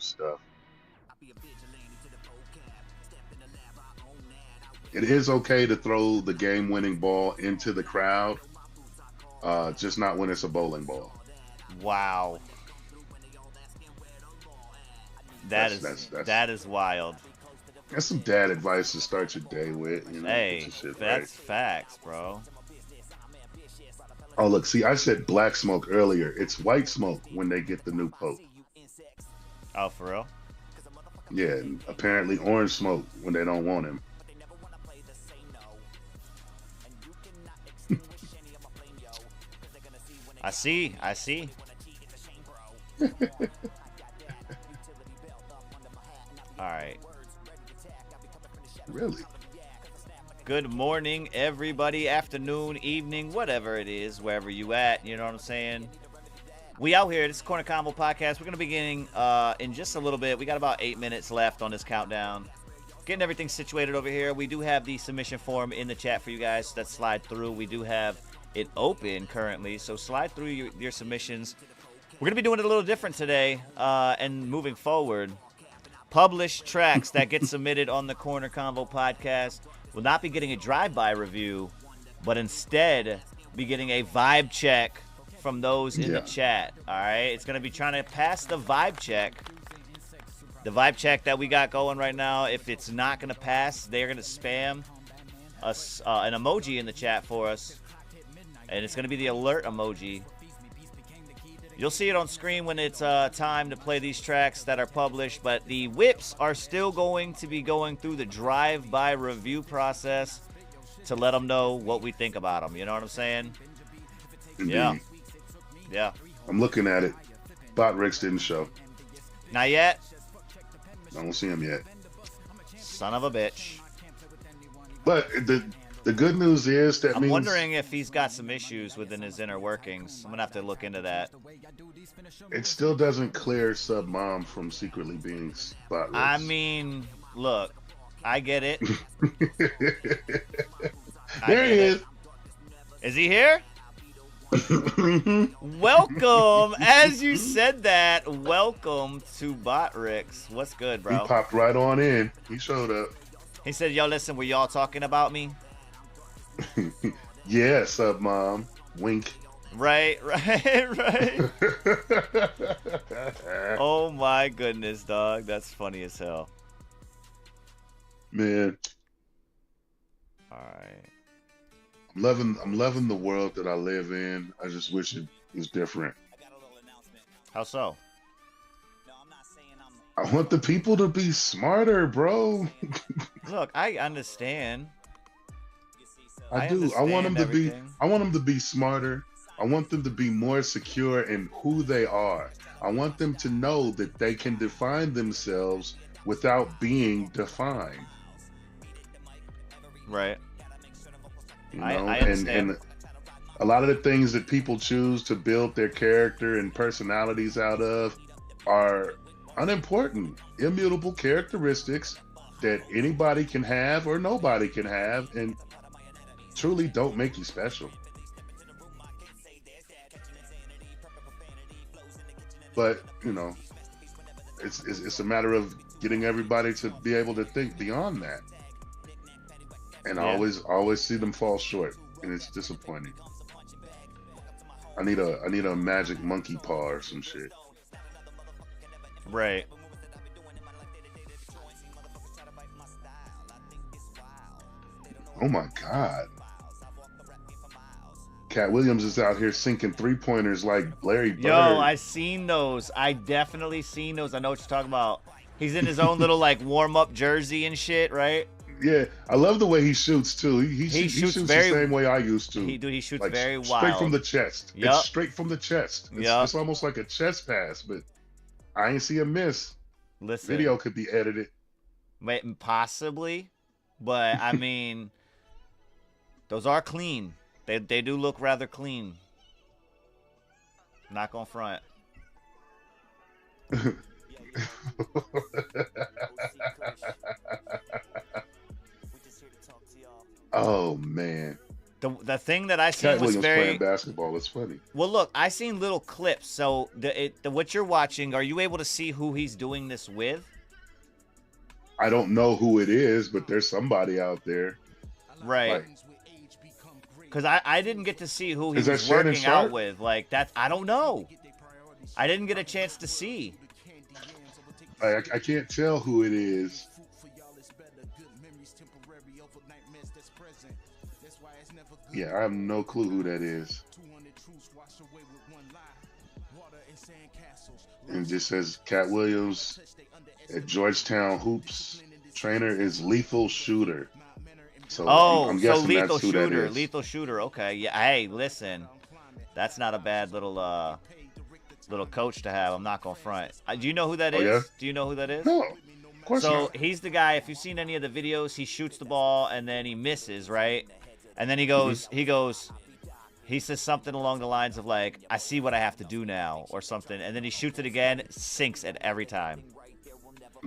stuff. It is okay to throw the game-winning ball into the crowd, just not when it's a bowling ball. Wow. That is wild. That's some dad advice to start your day with. You know, Hey, shit that's right. facts, bro. Oh, look, see, I said black smoke earlier. It's white smoke when they get the new Pope. Oh, for real? Yeah, and apparently orange smoke when they don't want him. I see. All right. Really? Good morning, everybody. Afternoon, evening, whatever it is, wherever you at. You know what I'm saying? We out here. This is Korner Konvo Podcast. We're going to be beginning in just a little bit. We got about 8 minutes left on this countdown. Getting everything situated over here. We do have the submission form in the chat for you guys that slide through. We do have it open currently, so slide through your submissions. We're going to be doing it a little different today and moving forward. Published tracks that get submitted on the Korner Konvo Podcast will not be getting a drive-by review, but instead be getting a vibe check from those in the chat. All right, it's going to be trying to pass the vibe check. The vibe check that we got going right now, if it's not going to pass, they're going to spam us an emoji in the chat for us, and it's going to be the alert emoji. You'll see it on screen when it's time to play these tracks that are published, but the whips are still going to be going through the drive-by review process to let them know what we think about them. You know what I'm saying? Indeed. Yeah. I'm looking at it. B.O.R.N didn't show. Not yet? I don't see him yet. Son of a bitch. But the good news is that I'm means wondering if he's got some issues within his inner workings. I'm going to have to look into that. it still doesn't clear Sub Mom from secretly being B.O.R.N. I mean, look, I get it. There he is. Is he here? Welcome. As you said that, welcome to B.O.R.N. What's good, bro? He popped right on in. He showed up. He said, yo, listen, were y'all talking about me? Yeah, Sub Mom. Wink. Right. Oh my goodness, dog. That's funny as hell. Man, All right. I'm loving the world that I live in. I just wish it was different. How so? I want the people to be smarter, bro. Look, I understand. I do. I want them to be. I want them to be smarter. I want them to be more secure in who they are. I want them to know that they can define themselves without being defined. Right. You know? I understand. And a lot of the things that people choose to build their character and personalities out of are unimportant, immutable characteristics that anybody can have or nobody can have, and truly don't make you special. But you know, it's a matter of getting everybody to be able to think beyond that. And I always see them fall short, and it's disappointing. I need a magic monkey paw or some shit. Right. Oh my God. Cat Williams is out here sinking 3-pointers like Larry Bird. Yo, I seen those. I definitely seen those. I know what you're talking about. He's in his own little like warm-up jersey and shit, right? Yeah, I love the way he shoots too. He shoots very, the same way I used to. He shoots like, very wild. Straight from the chest. Yep. It's straight from the chest. It's almost like a chest pass, but I ain't see a miss. Listen, video could be edited. Possibly, but I mean, those are clean. They do look rather clean. Not gonna front. Oh man. the thing that I seen Cat was Williams very playing basketball. It's funny. well. Look, I seen little clips. So what you're watching, are you able to see who he's doing this with? I don't know who it is, but there's somebody out there. Right. Like, because I didn't get to see who he Is that was Shannon working out Sharp? with. Like that, I don't know. I didn't get a chance to see. I can't tell who it is. Yeah, I have no clue who that is. And it just says Cat Williams at Georgetown Hoops. Trainer is Lethal Shooter. So I'm so guessing lethal that's who that shooter, is. lethal shooter. Okay, yeah. Hey, listen, that's not a bad little coach to have. I'm not gonna front. Do you know who that is? Yeah? Do you know who that is? No, of course So not. he's the guy. If you've seen any of the videos, he shoots the ball and then he misses, right? And then he goes, he says something along the lines of like, "I see what I have to do now," or something. And then he shoots it again, sinks it every time.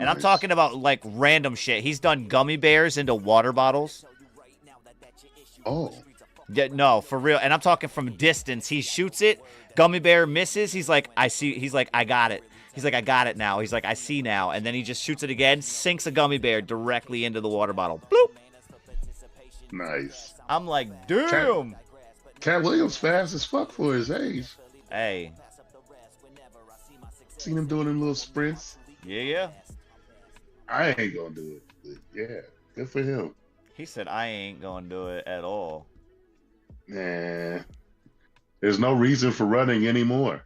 And I'm Nice. talking about like random shit. He's done gummy bears into water bottles. Oh, Yeah, no, for real. And I'm talking from distance. He shoots it, gummy bear misses. He's like, I see. He's like, I got it. He's like, I got it now. He's like, I see now. And then he just shoots it again, sinks a gummy bear directly into the water bottle. Bloop. nice. I'm like, damn. Cat Williams fast as fuck for his age. Hey, Seen him doing them little sprints. yeah. I ain't gonna do it. But yeah, good for him. He said, I ain't gonna do it at all. Nah, there's no reason for running anymore.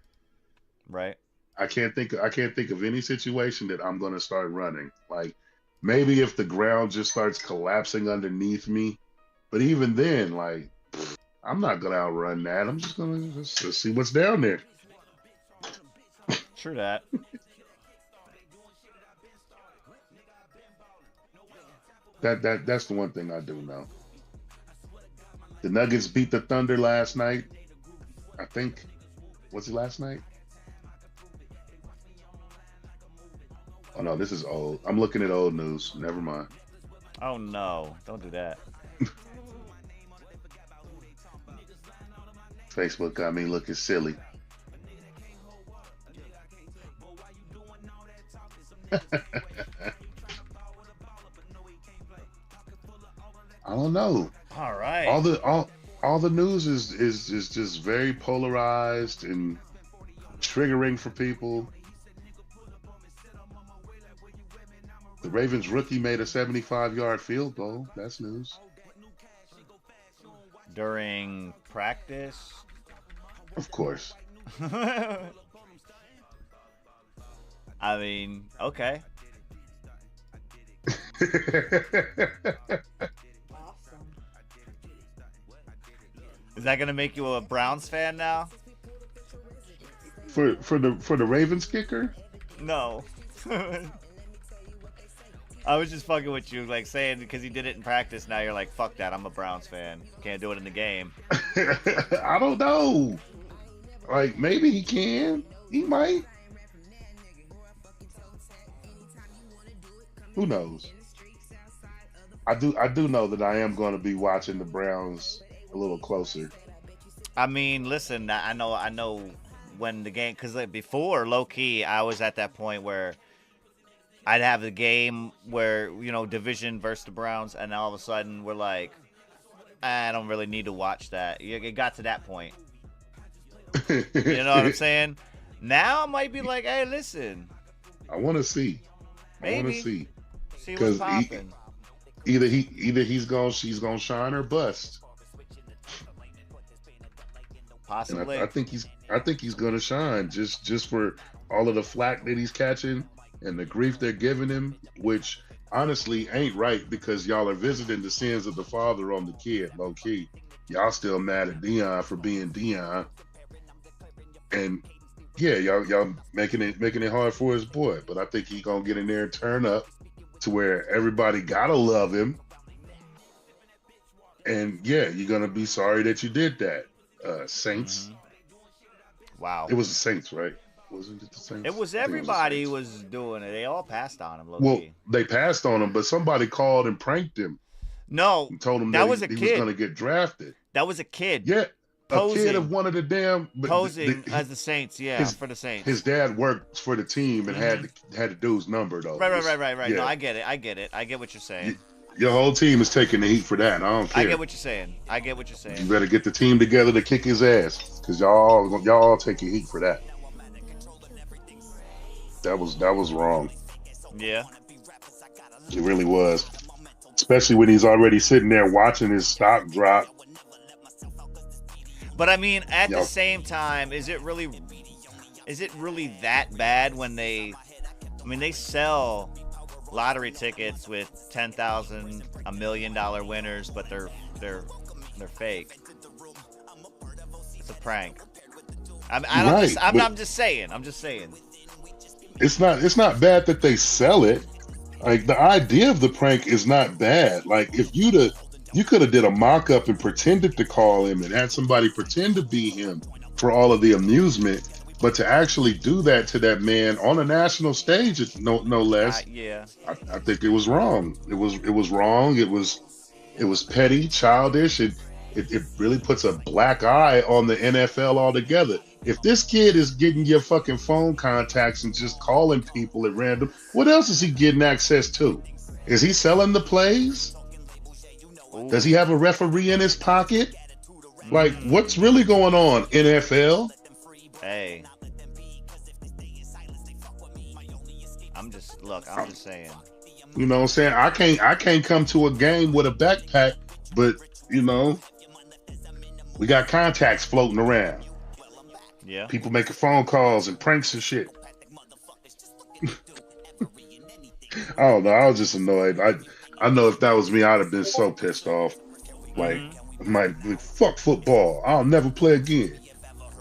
Right? I can't think of any situation that I'm gonna start running. Like maybe if the ground just starts collapsing underneath me, but even then, like I'm not gonna outrun that. I'm just gonna just see what's down there. True that. That's the one thing I do know. The Nuggets beat the Thunder last night. I think. Was it last night? Oh no, this is old. I'm looking at old news. Never mind. Oh no, don't do that. Facebook got me looking silly. I don't know. All right. All the news is just very polarized and triggering for people. The Ravens rookie made a 75-yard field goal. That's news. During practice. Of course. I mean, okay. Is that gonna make you a Browns fan now? for the Ravens kicker? No. I was just fucking with you, like saying because he did it in practice. Now you're like, fuck that. I'm a Browns fan. Can't do it in the game. I don't know. Like maybe he can. He might. Who knows? I do know that I am going to be watching the Browns a little closer. I mean, listen, I know when the game, because like before, low key, I was at that point where I'd have the game where, you know, division versus the Browns, and all of a sudden we're like, I don't really need to watch that. It got to that point. You know what I'm saying? Now I might be like, hey, listen. I want to see. Maybe. I want to see. See what's popping. Either she's gonna shine or bust. Possibly. And I think he's gonna shine just for all of the flack that he's catching and the grief they're giving him, which honestly ain't right because y'all are visiting the sins of the father on the kid, low key. Y'all still mad at Dion for being Dion, and yeah, y'all making it hard for his boy. But I think he gonna get in there and turn up to where everybody gotta love him. And yeah, you're gonna be sorry that you did that. Saints. Mm-hmm. Wow. It was the Saints, right? Wasn't it the Saints? It was everybody was doing it. They all passed on him. Well, they passed on him, but somebody called and pranked him. No, And told him that was a he kid. was going to get drafted. That was a kid. Yeah, a kid of Posing. one of the damn. But Posing as the Saints, yeah, his for the Saints. his dad worked for the team and had the dude's number though. Right. Yeah, No, I get it. I get what you're saying. your whole team is taking the heat for that. I don't care. I get what you're saying. You better get the team together to kick his ass, because y'all taking heat for that. That was wrong. Yeah. It really was. Especially when he's already sitting there watching his stock drop. But I mean, at the same time, is it really that bad when they sell lottery tickets with 10,000, $1 million winners, but they're fake. It's a prank. I'm just saying. It's not bad that they sell it. Like, the idea of the prank is not bad. Like, if you could have did a mock-up and pretended to call him and had somebody pretend to be him for all of the amusement, but to actually do that to that man on a national stage, no less. Yeah. I think it was wrong. It was wrong. It was petty, childish. It really puts a black eye on the NFL altogether. If this kid is getting your fucking phone contacts and just calling people at random, what else is he getting access to? Is he selling the plays? Ooh. Does he have a referee in his pocket? Like, what's really going on, NFL? Hey. I'm just saying. You know what I'm saying? I can't come to a game with a backpack, but we got contacts floating around. Yeah. People making phone calls and pranks and shit. I don't know. I was just annoyed. I know if that was me, I'd have been so pissed off. Like, fuck football. I'll never play again.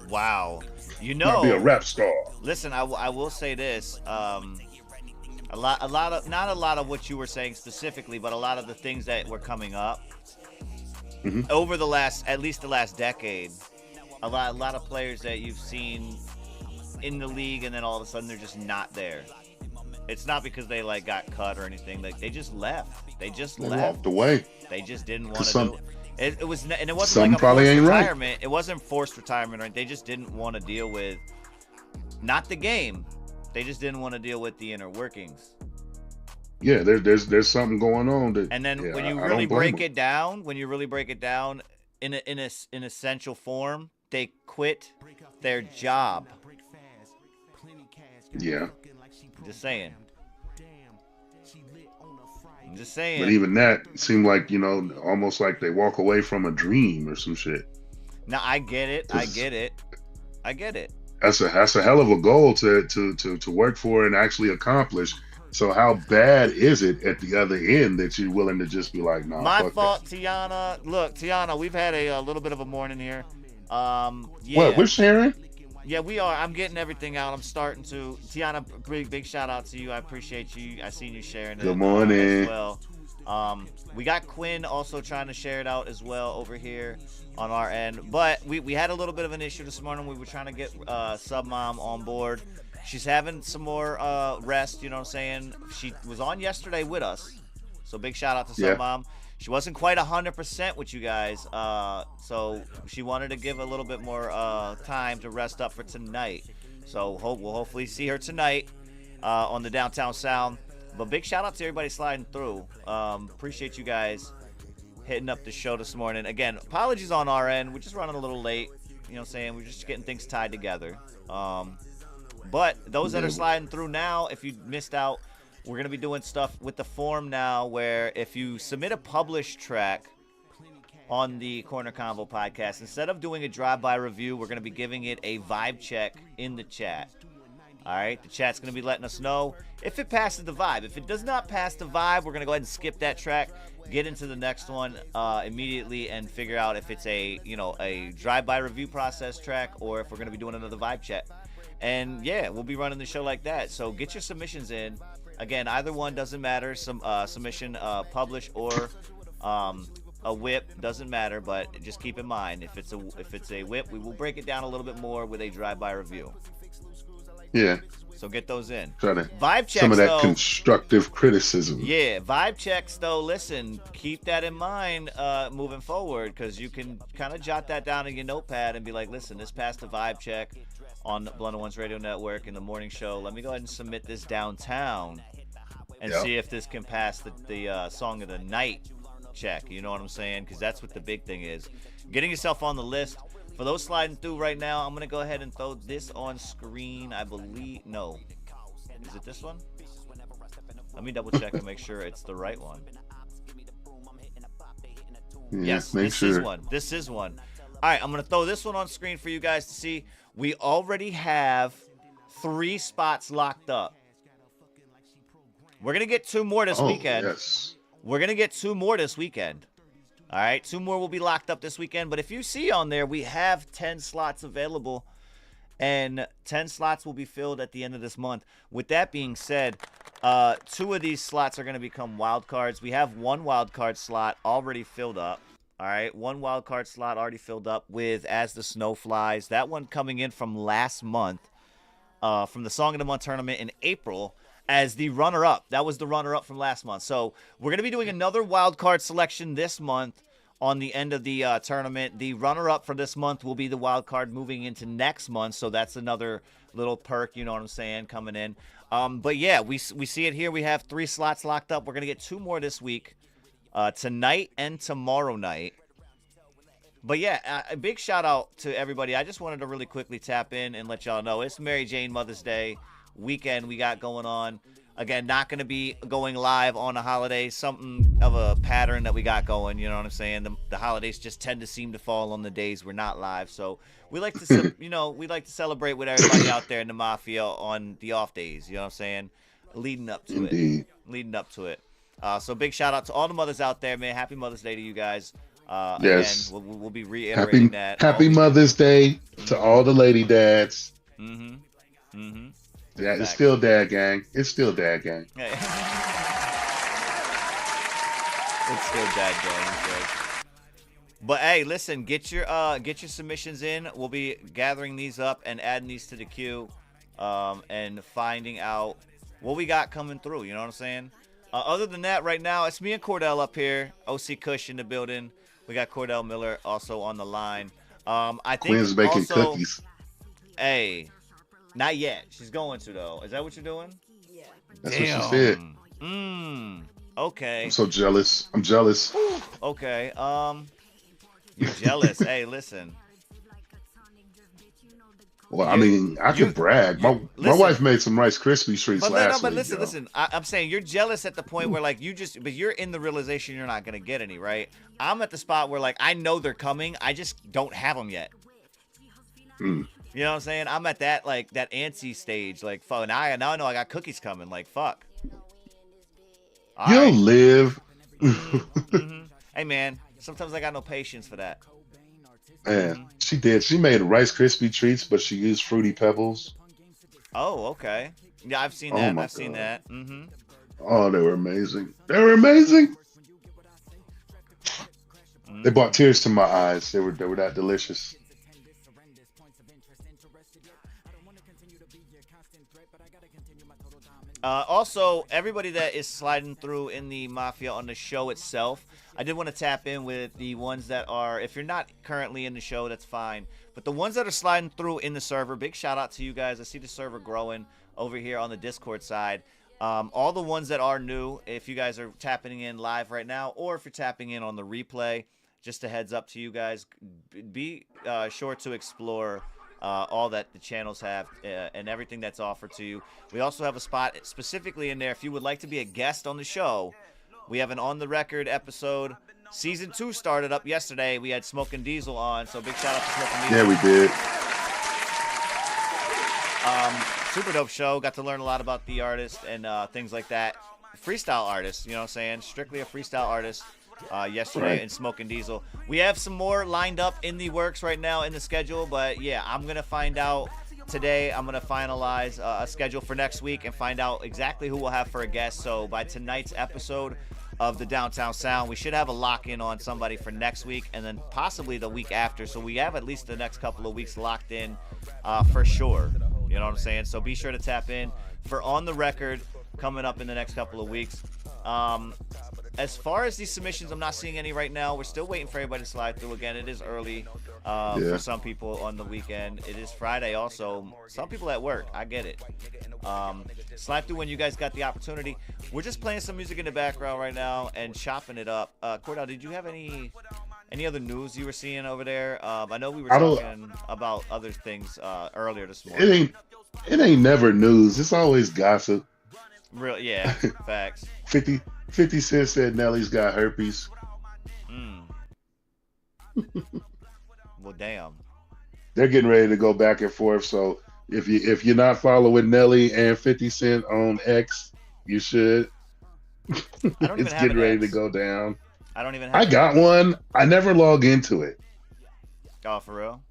Wow. I'll be a rap star. Listen, I will say this. A lot of, not a lot of what you were saying specifically, but a lot of the things that were coming up over at least the last decade. A lot of players that you've seen in the league, and then all of a sudden they're just not there. It's not because they got cut or anything. Like, they just left. They walked away. They just didn't want to do it. It wasn't like a forced retirement. Right. It wasn't forced retirement, right? They just didn't want to deal with not the game. They just didn't want to deal with the inner workings. Yeah, there's something going on. And then when you really break it down, in essential form, they quit their job. Yeah. Just saying. I'm just saying. But even that seemed like, almost like they walk away from a dream or some shit. No, I get it. That's a hell of a goal to work for and actually accomplish. So how bad is it at the other end that you're willing to just be like, nah, my fuck fault, that. Tiana. Look, Tiana, we've had a little bit of a morning here. Yeah. What, we're sharing? Yeah, we are. I'm getting everything out. I'm starting to. Tiana, big shout out to you. I appreciate you. I seen you sharing it. Good morning. As well. We got Quinn also trying to share it out as well over here on our end. But we had a little bit of an issue this morning. We were trying to get Sub Mom on board. She's having some more rest, you know what I'm saying? She was on yesterday with us. So big shout out to Sub Mom. She wasn't quite 100% with you guys. So she wanted to give a little bit more time to rest up for tonight. So we'll hopefully see her tonight on the Downtown Sound. But big shout out to everybody sliding through. Appreciate you guys hitting up the show this morning. Again, apologies on our end. We're just running a little late. You know what I'm saying? We're just getting things tied together. But those that are sliding through now, if you missed out, we're going to be doing stuff with the form now where if you submit a published track on the Korner Konvo podcast, instead of doing a drive-by review, we're going to be giving it a vibe check in the chat. All right? The chat's going to be letting us know if it passes the vibe. If it does not pass the vibe, we're going to go ahead and skip that track, get into the next one immediately, and figure out if it's a drive-by review process track or if we're going to be doing another vibe check. And yeah, we'll be running the show like that. So get your submissions in. Again, either one doesn't matter. Some submission, publish or a whip doesn't matter. But just keep in mind, if it's a whip, we will break it down a little bit more with a drive-by review. Yeah. So get those in. Try to Vibe checks, some of that though. constructive criticism. Yeah, vibe checks, though. Listen, keep that in mind moving forward, because you can kind of jot that down in your notepad and be like, listen, this passed the vibe check on the Blunt Ones Radio Network in the morning show. Let me go ahead and submit this downtown and see if this can pass the song of the night check. You know what I'm saying? Because that's what the big thing is. Getting yourself on the list. For those sliding through right now, I'm going to go ahead and throw this on screen. I believe, no. Is it this one? Let me double check and make sure it's the right one. Yeah, yes, this is one. This is one. All right, I'm going to throw this one on screen for you guys to see. We already have 3 spots locked up. We're going to get 2 more this weekend. Yes. We're going to get 2 more this weekend. All right, 2 more will be locked up this weekend. But if you see on there, we have 10 slots available. And 10 slots will be filled at the end of this month. With that being said, 2 of these slots are going to become wild cards. We have 1 wild card slot already filled up. All right, 1 wild card slot already filled up with As the Snow Flies. That one coming in from last month, from the Song of the Month tournament in April, as the runner-up. That was the runner-up from last month. So we're going to be doing another wild card selection this month on the end of the tournament. The runner-up for this month will be the wild card moving into next month. So that's another little perk, you know what I'm saying, coming in. But yeah, we see it here. We have 3 slots locked up. We're going to get 2 more this week, tonight and tomorrow night. But yeah, a big shout out to everybody. I just wanted to really quickly tap in and let y'all know it's Mary Jane Mother's Day weekend we got going on. Again, not going to be going live on a holiday. Something of a pattern that we got going, you know what I'm saying? The holidays just tend to seem to fall on the days we're not live. So we like to, we like to celebrate with everybody out there in the Mafia on the off days, you know what I'm saying? Leading up to it. Leading up to it. So big shout out to all the mothers out there, man. Happy Mother's Day to you guys. Yes. Again, we'll be reiterating that. Happy Mother's Day to all the lady dads. Yeah, it's still dad gang. It's still dad gang. It's still dad gang. But hey, listen, get your submissions in. We'll be gathering these up and adding these to the queue, and finding out what we got coming through. You know what I'm saying? Other than that, right now it's me and Cordell up here. OC Kush in the building. We got Cordell Miller also on the line. I think Quinn's baking cookies. Hey. Not yet. She's going to, though. Is that what you're doing? Yeah. That's what she said. Okay. I'm so jealous. I'm jealous. Okay. You're jealous. Hey, listen. Well, I mean, I can brag. My wife made some Rice Krispie treats last week. But listen. I'm saying you're jealous at the point where, like, but you're in the realization you're not going to get any, right? I'm at the spot where, like, I know they're coming. I just don't have them yet. You know what I'm saying? I'm at that antsy stage. Like, fuck, now I know I got cookies coming. Like, fuck. You'll live. Hey, man, sometimes I got no patience for that. Man, she did. She made Rice Krispie treats, but she used Fruity Pebbles. Oh, okay. Yeah, I've seen that. I've seen that. Oh, they were amazing. They were amazing. They brought tears to my eyes. They were that delicious. Also, everybody that is sliding through in the Mafia on the show itself, I did want to tap in with the ones that are, if you're not currently in the show, that's fine. But the ones that are sliding through in the server, big shout out to you guys. I see the server growing over here on the Discord side. All the ones that are new, if you guys are tapping in live right now, or if you're tapping in on the replay, just a heads up to you guys, be sure to explore all that the channels have and everything that's offered to you. We also have a spot specifically in there if you would like to be a guest on the show. We have an on the record episode. Season 2 started up yesterday. We had Smoking Diesel on, so big shout out to Smoking Diesel. Yeah, we did. Super dope show. Got to learn a lot about the artist and things like that. Freestyle artist, you know what I'm saying? Strictly a freestyle artist. Yesterday in Smoking Diesel. We have some more lined up in the works right now in the schedule, but yeah, I'm going to find out today. I'm going to finalize a schedule for next week and find out exactly who we'll have for a guest. So by tonight's episode of the Downtown Sound, we should have a lock-in on somebody for next week and then possibly the week after. So we have at least the next couple of weeks locked in for sure. You know what I'm saying? So be sure to tap in for On the Record coming up in the next couple of weeks. As far as these submissions, I'm not seeing any right now. We're still waiting for everybody to slide through. Again, it is early for some people on the weekend. It is Friday also. Some people at work. I get it. Slide through when you guys got the opportunity. We're just playing some music in the background right now and chopping it up. Cordell, did you have any other news you were seeing over there? I know we were talking about other things earlier this morning. It ain't never news. It's always gossip. Real, yeah, facts. 50 Cent said Nelly's got herpes. Well, damn. They're getting ready to go back and forth. So if you're not following Nelly and 50 Cent on X, you should. It's getting ready to go down. I don't even have I got one. I never log into it. Oh, for real?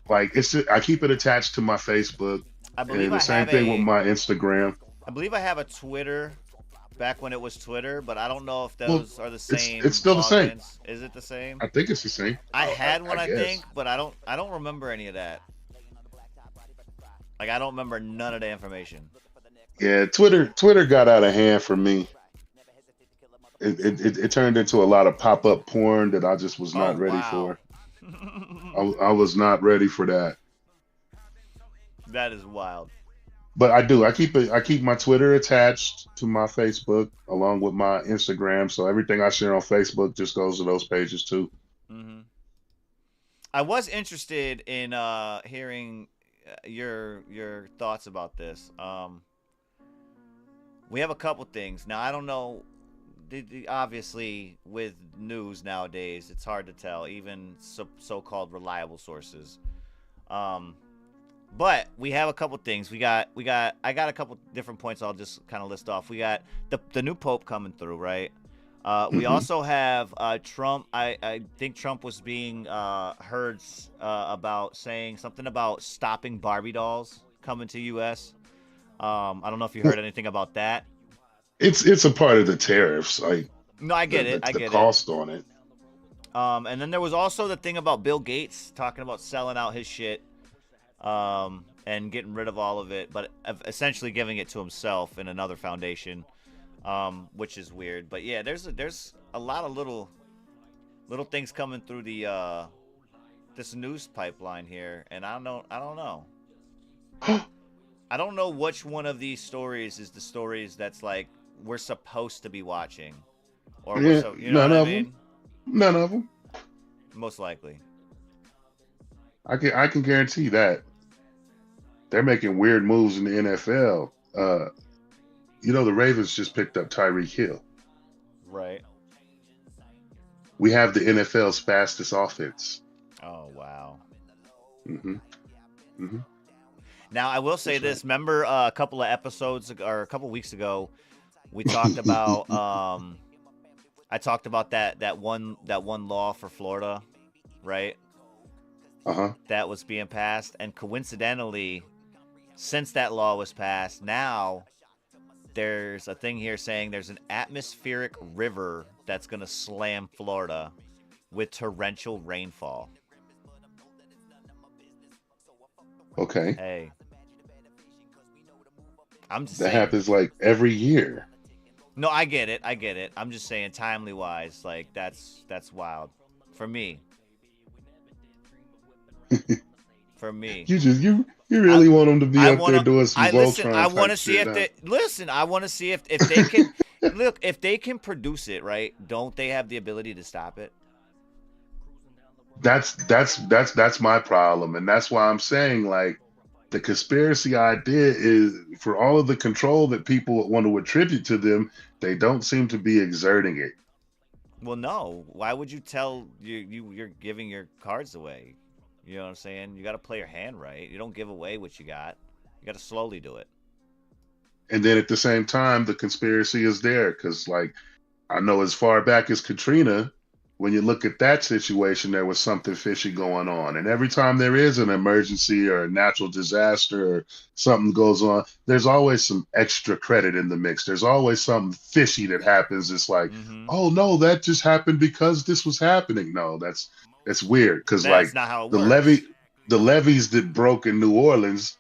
Like I keep it attached to my Facebook. I believe the same thing with my Instagram. I believe I have a Twitter back when it was Twitter, but I don't know if those are the same. It's still the same. Is it the same? I think it's the same. I had one, I think, but I don't remember any of that. Like I don't remember none of the information. Yeah, Twitter got out of hand for me. It turned into a lot of pop-up porn that I just was not ready for. I was not ready for that. That is wild. But I keep my Twitter attached to my Facebook along with my Instagram, so everything I share on Facebook just goes to those pages too. Mm-hmm. I was interested in hearing your thoughts about this. We have a couple things now. I don't know. Obviously, with news nowadays, it's hard to tell, even so-called reliable sources. But we have a couple things. I got a couple different points I'll just kind of list off. We got the new Pope coming through, right? We also have Trump. I think Trump was being heard about saying something about stopping Barbie dolls coming to U.S. I don't know if you heard anything about that. It's a part of the tariffs. No, I get it. I get the cost on it. And then there was also the thing about Bill Gates talking about selling out his shit. And getting rid of all of it, but essentially giving it to himself in another foundation, which is weird. But yeah, there's a lot of little things coming through the this news pipeline here, and I don't know. I don't know which one of these stories is the stories that's like we're supposed to be watching, or you know what I mean? None of them. Most likely. I can guarantee that. They're making weird moves in the NFL. The Ravens just picked up Tyreek Hill. Right. We have the NFL's fastest offense. Oh, wow. Mm-hmm. Mm-hmm. Now, I will say That's this. Right. Remember a couple of episodes or a couple weeks ago, we talked about I talked about that one law for Florida, right? Uh-huh. That was being passed, and coincidentally, since that law was passed, now there's a thing here saying there's an atmospheric river that's going to slam Florida with torrential rainfall. Okay. Hey. I'm just that saying. Happens like every year. No, I get it. I'm just saying timely wise, like that's wild for me. For me, you really want them to be up there doing some Voltron I want to see shit, if they listen. I want to see if they can look if they can produce it right. Don't they have the ability to stop it? That's my problem, and that's why I'm saying like the conspiracy idea is for all of the control that people want to attribute to them, they don't seem to be exerting it. Well, no. Why would you tell you're giving your cards away? You know what I'm saying? You got to play your hand right. You don't give away what you got. You got to slowly do it. And then at the same time, the conspiracy is there because, like, I know as far back as Katrina, when you look at that situation, there was something fishy going on. And every time there is an emergency or a natural disaster or something goes on, there's always some extra credit in the mix. There's always something fishy that happens. It's like, oh, no, that just happened because this was happening. No, that's weird because like not how it the works. levees that broke in New Orleans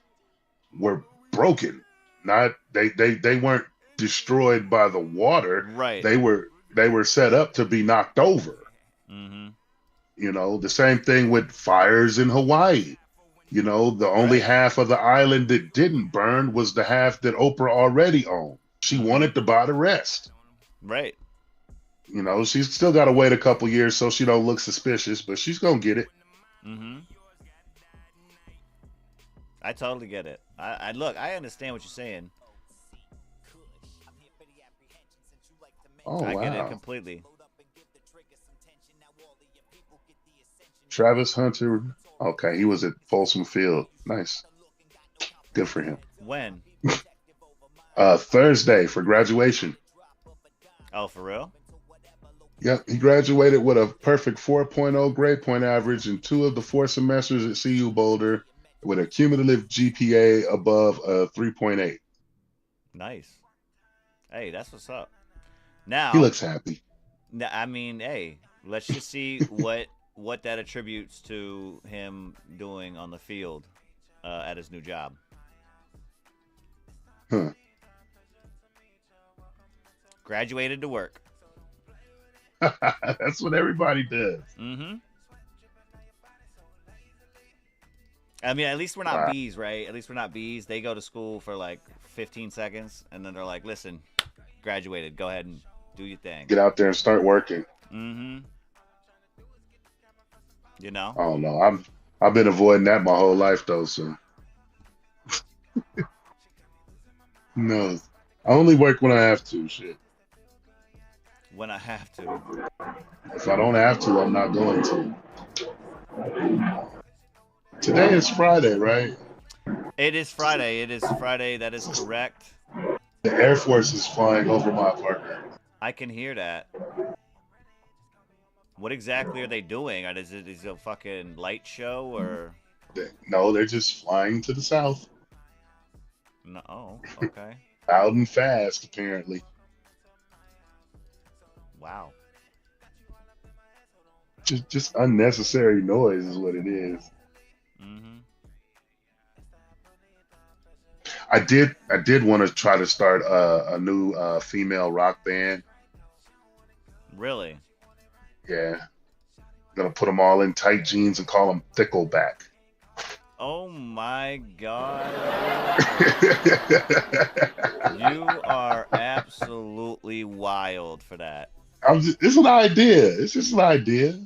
were broken. Not they weren't destroyed by the water. Right. They were set up to be knocked over. Mm-hmm. You know, the same thing with fires in Hawaii. You know, the only Right. half of the island that didn't burn was the half that Oprah already owned. She wanted to buy the rest. Right. You know, she's still got to wait a couple years so she don't look suspicious, but she's gonna get it. Mm-hmm. I totally get it. I look, I understand what you're saying. Oh, I get it wow. completely. Travis Hunter. Okay, he was at Folsom Field. Nice. Good for him. When? Thursday for graduation. Oh, for real? Yep, he graduated with a perfect 4.0 grade point average in 2 of the 4 semesters at CU Boulder with a cumulative GPA above 3.8. Nice. Hey, that's what's up. Now, He looks happy. I mean, hey, let's just see what that attributes to him doing on the field at his new job. Huh. Graduated to work. That's what everybody does. Mm-hmm. I mean, at least we're not bees, right? At least we're not bees. They go to school for like 15 seconds, and then they're like, listen, graduated. Go ahead and do your thing. Get out there and start working. Mm-hmm. You know? I don't know. I've been avoiding that my whole life though, so no. I only work when I have to, shit. When I have to. If I don't have to, I'm not going to. Today is Friday, right? It is Friday. It is Friday. That is correct. The Air Force is flying over my apartment. I can hear that. What exactly are they doing? Is it a fucking light show or? No, they're just flying to the south. No. Oh, okay. Loud and fast, apparently. Wow. Just unnecessary noise is what it is. Mm-hmm. I did want to try to start a new female rock band. Really? Yeah. Gonna put them all in tight jeans and call them Thickleback. Oh my God. You are absolutely wild for that. It's an idea. It's just an idea.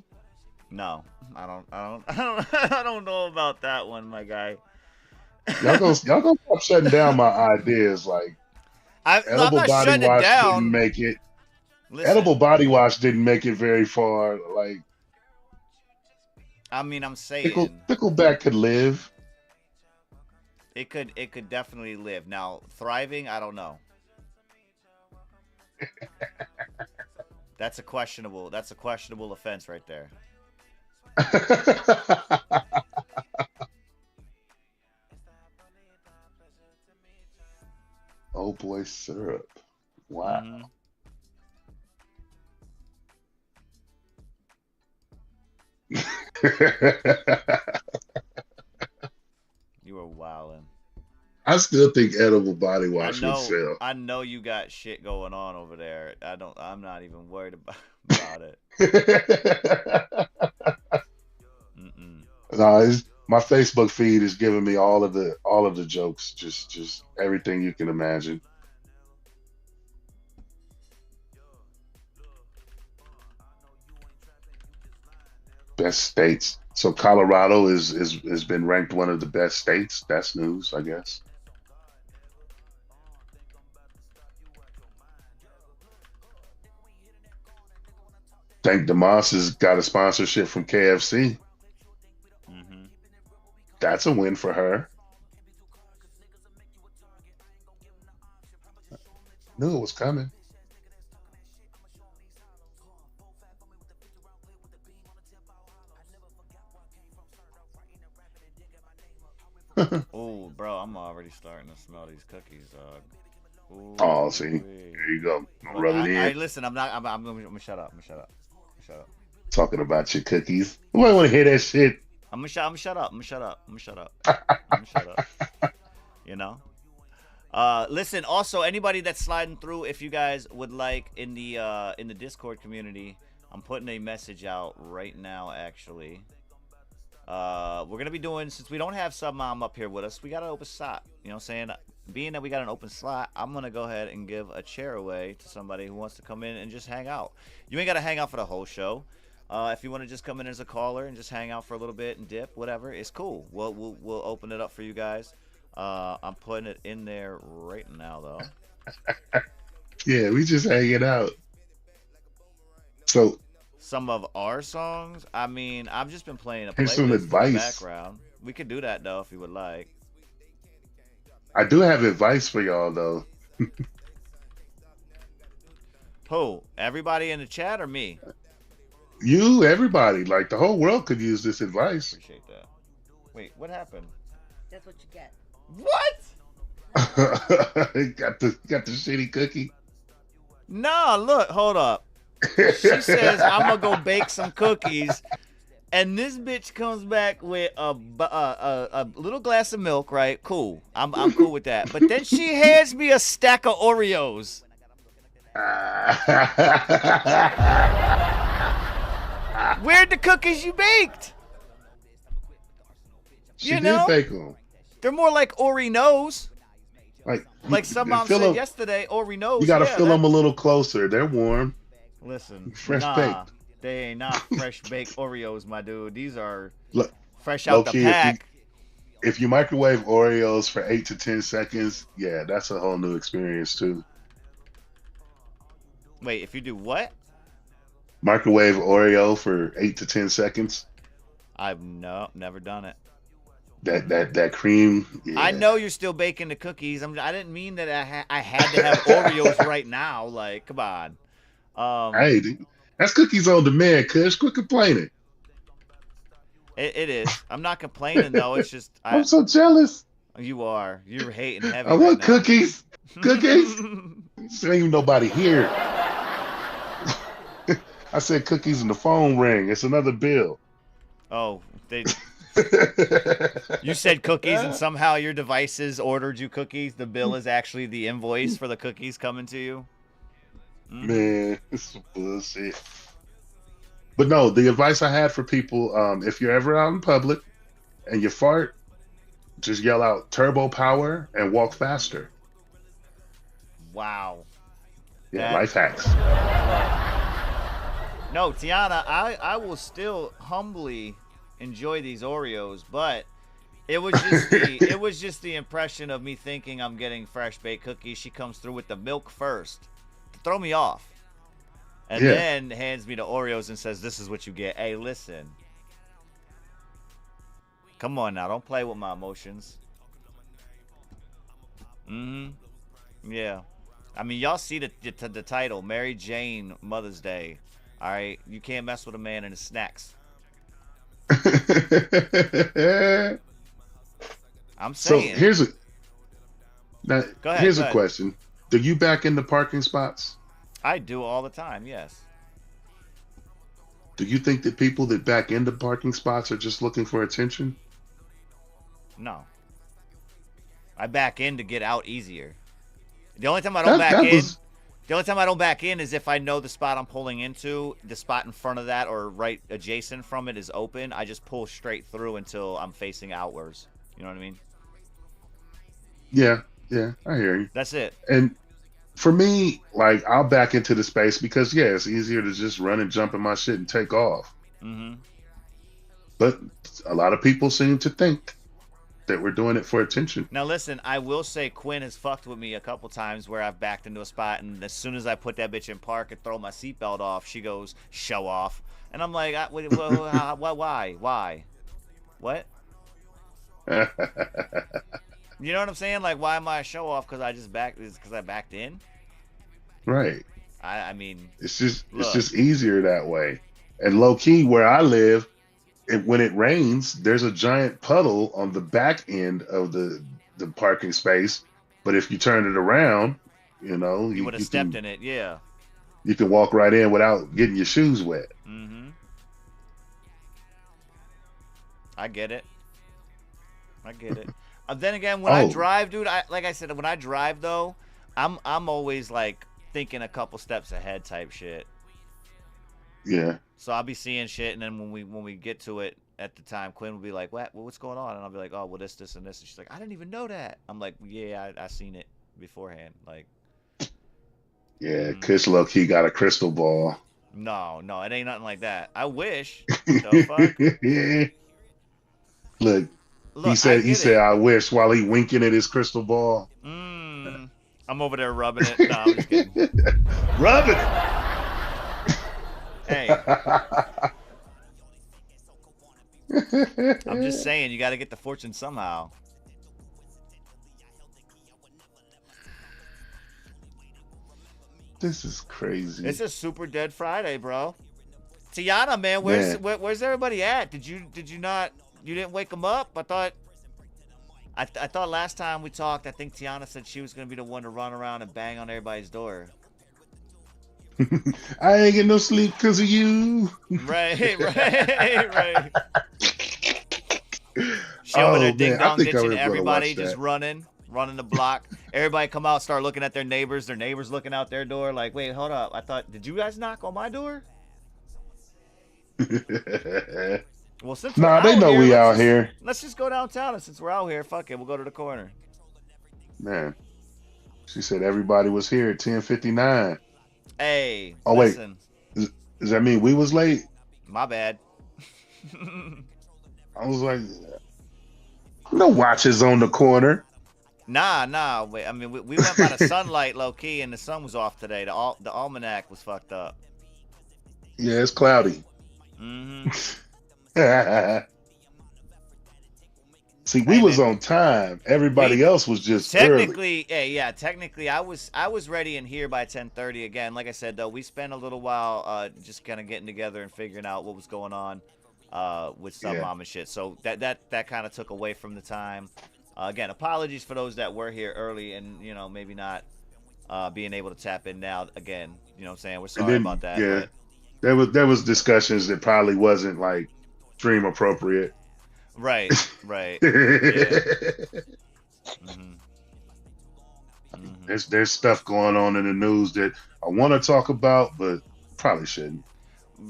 No, I don't know about that one, my guy. Y'all gonna stop shutting down my ideas. Like I'm not shutting it down. Didn't make it. Listen, Edible body wash didn't make it very far. Like, I mean, I'm saying Thickleback could live. It could definitely live. Now, thriving, I don't know. That's a questionable offense right there. Oh boy, syrup. Wow. Mm-hmm. You were wildin'. I still think edible body wash would sell. I know you got shit going on over there. I'm not even worried about it. Mm-mm. No, my Facebook feed is giving me all of the jokes, just everything you can imagine. Best states. So Colorado has been ranked one of the best states. That's news, I guess. Thank DeMoss has got a sponsorship from KFC. Mm-hmm. That's a win for her. Knew it was coming. Oh, bro, I'm already starting to smell these cookies, dog. Ooh, Oh, see, there you go. Rub it in. Listen, I'm gonna shut up. Talking about your cookies. Nobody want to hear that shit. I'm gonna shut up. You You know. Listen. Also, anybody that's sliding through, if you guys would like in the Discord community, I'm putting a message out right now. Actually, we're gonna be doing, since we don't have Sub Mom up here with us, we got an open slot. You know what I'm saying? Being that we got an open slot, I'm gonna go ahead and give a chair away to somebody who wants to come in and just hang out. You ain't gotta hang out for the whole show. If you want to just come in as a caller and just hang out for a little bit and dip, whatever, it's cool. We'll open it up for you guys. I'm putting it in there right now, though. Yeah, we just hanging out. So some of our songs, I mean, I've just been playing a here's playlist some in the advice. background. We could do that though if you would like. I do have advice for y'all though. Who? Everybody in the chat or me? You, everybody, like the whole world could use this advice. Appreciate that. Wait, what happened? That's what you get. What? got the shitty cookie. Nah, look, hold up. She says I'm gonna go bake some cookies, and this bitch comes back with a little glass of milk. Right? Cool. I'm cool with that. But then she hands me a stack of Oreos. Where'd the cookies you baked? She did bake them. They're more like Oreos. Like some mom said yesterday, Oreos. You gotta fill them a little closer. They're warm. Listen, fresh baked. They ain't not fresh baked Oreos, my dude. These are fresh low out the key, pack. If you microwave Oreos for 8 to 10 seconds, yeah, that's a whole new experience too. Wait, if you do what? Microwave Oreo for 8 to 10 seconds. I've never done it. That cream. Yeah. I know you're still baking the cookies. I didn't mean that I had to have Oreos right now. Like, come on. Hey, that's cookies on demand, Kush. Quit complaining. It is. I'm not complaining though. It's just I'm so jealous. You are. You're hating heavy. I want cookies. Cookies. There ain't nobody here. I said cookies and the phone rang. It's another bill. Oh, you said cookies and somehow your devices ordered you cookies. The bill is actually the invoice for the cookies coming to you. Man, this is bullshit. But no, the advice I had for people, if you're ever out in public and you fart, just yell out turbo power and walk faster. Wow. Yeah, life hacks. No, Tiana, I will still humbly enjoy these Oreos, but it was just the impression of me thinking I'm getting fresh baked cookies. She comes through with the milk first to throw me off, and then hands me the Oreos and says, "This is what you get." Hey, listen, come on now, don't play with my emotions. Yeah, I mean, y'all see the title, Mary Jane Mother's Day. All right, you can't mess with a man and his snacks. I'm saying. So here's a question. Do you back into parking spots? I do all the time, yes. Do you think that people that back into parking spots are just looking for attention? No. I back in to get out easier. The only time I don't back in is if I know the spot I'm pulling into, the spot in front of that or right adjacent from it is open. I just pull straight through until I'm facing outwards. You know what I mean? Yeah, I hear you. That's it. And for me, like, I'll back into the space because, yeah, it's easier to just run and jump in my shit and take off. But a lot of people seem to think that we're doing it for attention. Now, listen, I will say Quinn has fucked with me a couple times where I've backed into a spot, and as soon as I put that bitch in park and throw my seatbelt off, she goes, "Show off." And I'm like, why? What? You know what I'm saying? Like, why am I a show off? Because I backed in? Right. I mean, it's just easier that way. And low key, where I live, when it rains, there's a giant puddle on the back end of the parking space. But if you turn it around, you know, you would have stepped in it. Yeah. You can walk right in without getting your shoes wet. I get it. Then again, when I Oh, drive, dude, like I said, when I drive though, I'm always like thinking a couple steps ahead type shit. yeah. So I'll be seeing shit, and then when we get to it at the time, Quinn will be like, what's going on?" And I'll be like, "Oh, well, this, and this." And she's like, "I didn't even know that." I'm like, "Yeah, I seen it beforehand." Like, Yeah, mm, Kush low key got a crystal ball. no, it ain't nothing like that. I wish. The fuck? Look, Look, I he get said it. I wish while he winking at his crystal ball. Mm, I'm over there rubbing it. No, I'm just kidding. Rubbing Hey, I'm just it. saying, you got to get the fortune somehow. This is crazy. It's a super dead Friday, bro. Tiana, man, Man, where's everybody at? Did you not? You didn't wake them up? I thought last time we talked, I think Tiana said she was gonna be the one to run around and bang on everybody's door. I ain't get no sleep because of you. Right, right. She over there Oh ding man, I dong think I ditching was gonna everybody, watch just that. running the block. Everybody come out, start looking at their neighbors. Their neighbors looking out their door, like, wait, hold up. I thought, did you guys knock on my door? Well, since we're Nah, they out know here, we out here. let's just go downtown. And since we're out here, fuck it, we'll go to the corner. Man, she said everybody was here at 10:59. Hey, Oh wait, listen, does that mean we was late? my bad. I was like, no watches on the corner. Nah. Wait, I mean, we went by the sunlight low key, and the sun was off today. The almanac was fucked up. Yeah, it's cloudy. Mm-hmm. See, we Hey was man, on time. Everybody we else was just early. technically, yeah, technically, I was ready in here by 10:30 again. Like I said, though, we spent a little while just kind of getting together and figuring out what was going on with Sub Yeah. Mom and shit. So that kind of took away from the time. Again, apologies for those that were here early and maybe not being able to tap in now. Again, you know what I'm saying? We're And sorry about then that, yeah, but there was discussions that probably wasn't like stream appropriate. right, yeah. hmm hmm There's stuff going on in the news that I want to talk about, but probably shouldn't.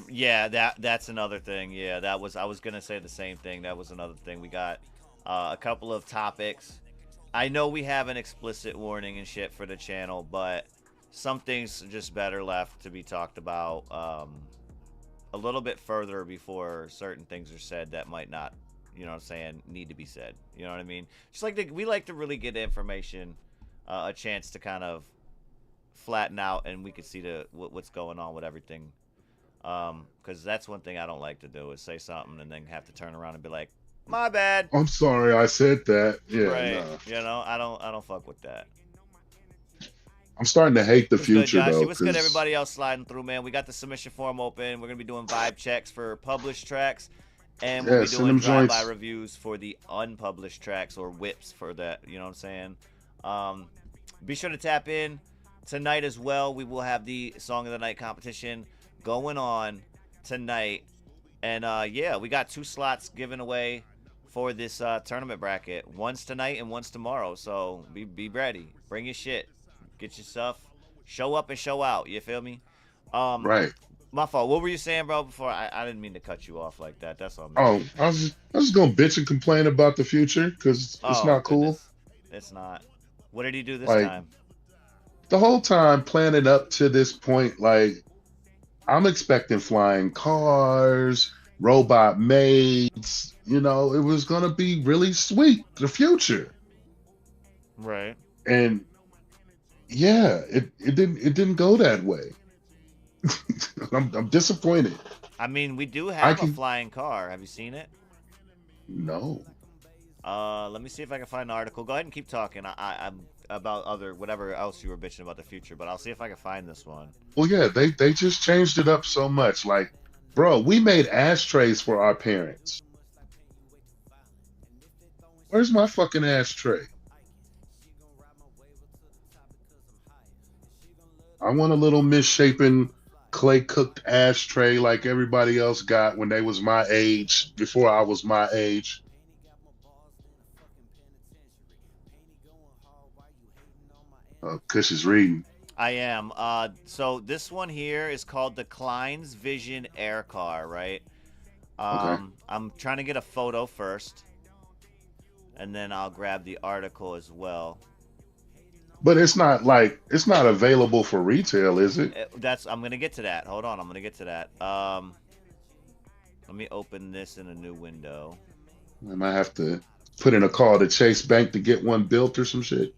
Yeah, that's another thing. Yeah, I was gonna say the same thing. That was another thing. We got a couple of topics. I know we have an explicit warning and shit for the channel, but some things are just better left to be talked about a little bit further before certain things are said that might not, you know what I'm saying, need to be said. You know what I mean? Just like we like to really get information a chance to kind of flatten out, and we could see what's going on with everything. Because that's one thing I don't like to do is say something and then have to turn around and be like, my bad. I'm sorry I said that. Yeah, Right. no. I don't fuck with that. I'm starting to hate the What's good, future though, Joshy? What's good, because everybody else sliding through, man? We got the submission form open. We're gonna be doing vibe checks for published tracks, and we'll yeah, be send doing them drive-by joints. reviews for the unpublished tracks or whips for that. You know what I'm saying? Be sure to tap in tonight as well. We will have the song of the night competition going on tonight, and yeah, we got 2 slots given away for this tournament bracket. One's tonight and one's tomorrow. So be ready. Bring your shit. Get your stuff. Show up and show out. You feel me? Um, Right. my fault. What were you saying, bro? Before I didn't mean to cut you off like that. That's on me. Oh, I was just gonna bitch and complain about the future because it's Oh not cool. goodness, it's not. What did he do this Like time? the whole time planning up to this point, like I'm expecting flying cars, robot maids. You know, it was gonna be really sweet, the future. Right. And yeah, it didn't go that way. I'm disappointed. I mean, we do I have a can flying car. Have you seen it? no. Let me see if I can find the article. Go ahead and keep talking. I'm about other whatever else you were bitching about the future, but I'll see if I can find this one. Well, yeah, they just changed it up so much. Like, bro, we made ashtrays for our parents. Where's my fucking ashtray? I want a little misshapen clay cooked ashtray like everybody else got when they was my age, before I was my age. Kush is reading. I am. So this one here is called the Klein's Vision Air Car, right? Okay. I'm trying to get a photo first, and then I'll grab the article as well. But it's not available for retail, is it? I'm gonna get to that. Hold on, I'm gonna get to that. Let me open this in a new window. I might have to put in a call to Chase Bank to get one built or some shit.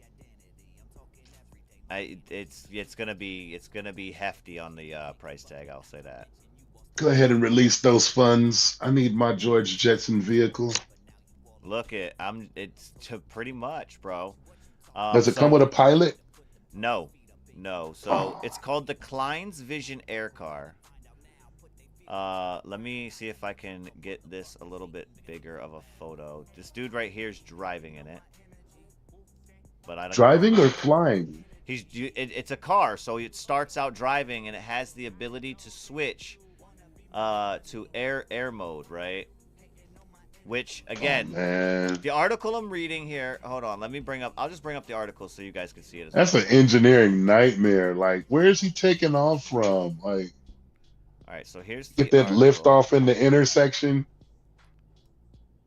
It's gonna be hefty on the price tag. I'll say that. Go ahead and release those funds. I need my George Jetson vehicle. Look it's pretty much, bro. Does it come with a pilot? No. So it's called the Klein's Vision Air Car. Let me see if I can get this a little bit bigger of a photo. This dude right here is driving in it, but I don't driving or flying. It's a car, so it starts out driving, and it has the ability to switch to air mode, right? Which again, the article I'm reading here. Hold on, I'll just bring up the article so you guys can see it. That's an engineering nightmare. Like, where is he taking off from? Like, all right, so here's get that lift off in the intersection.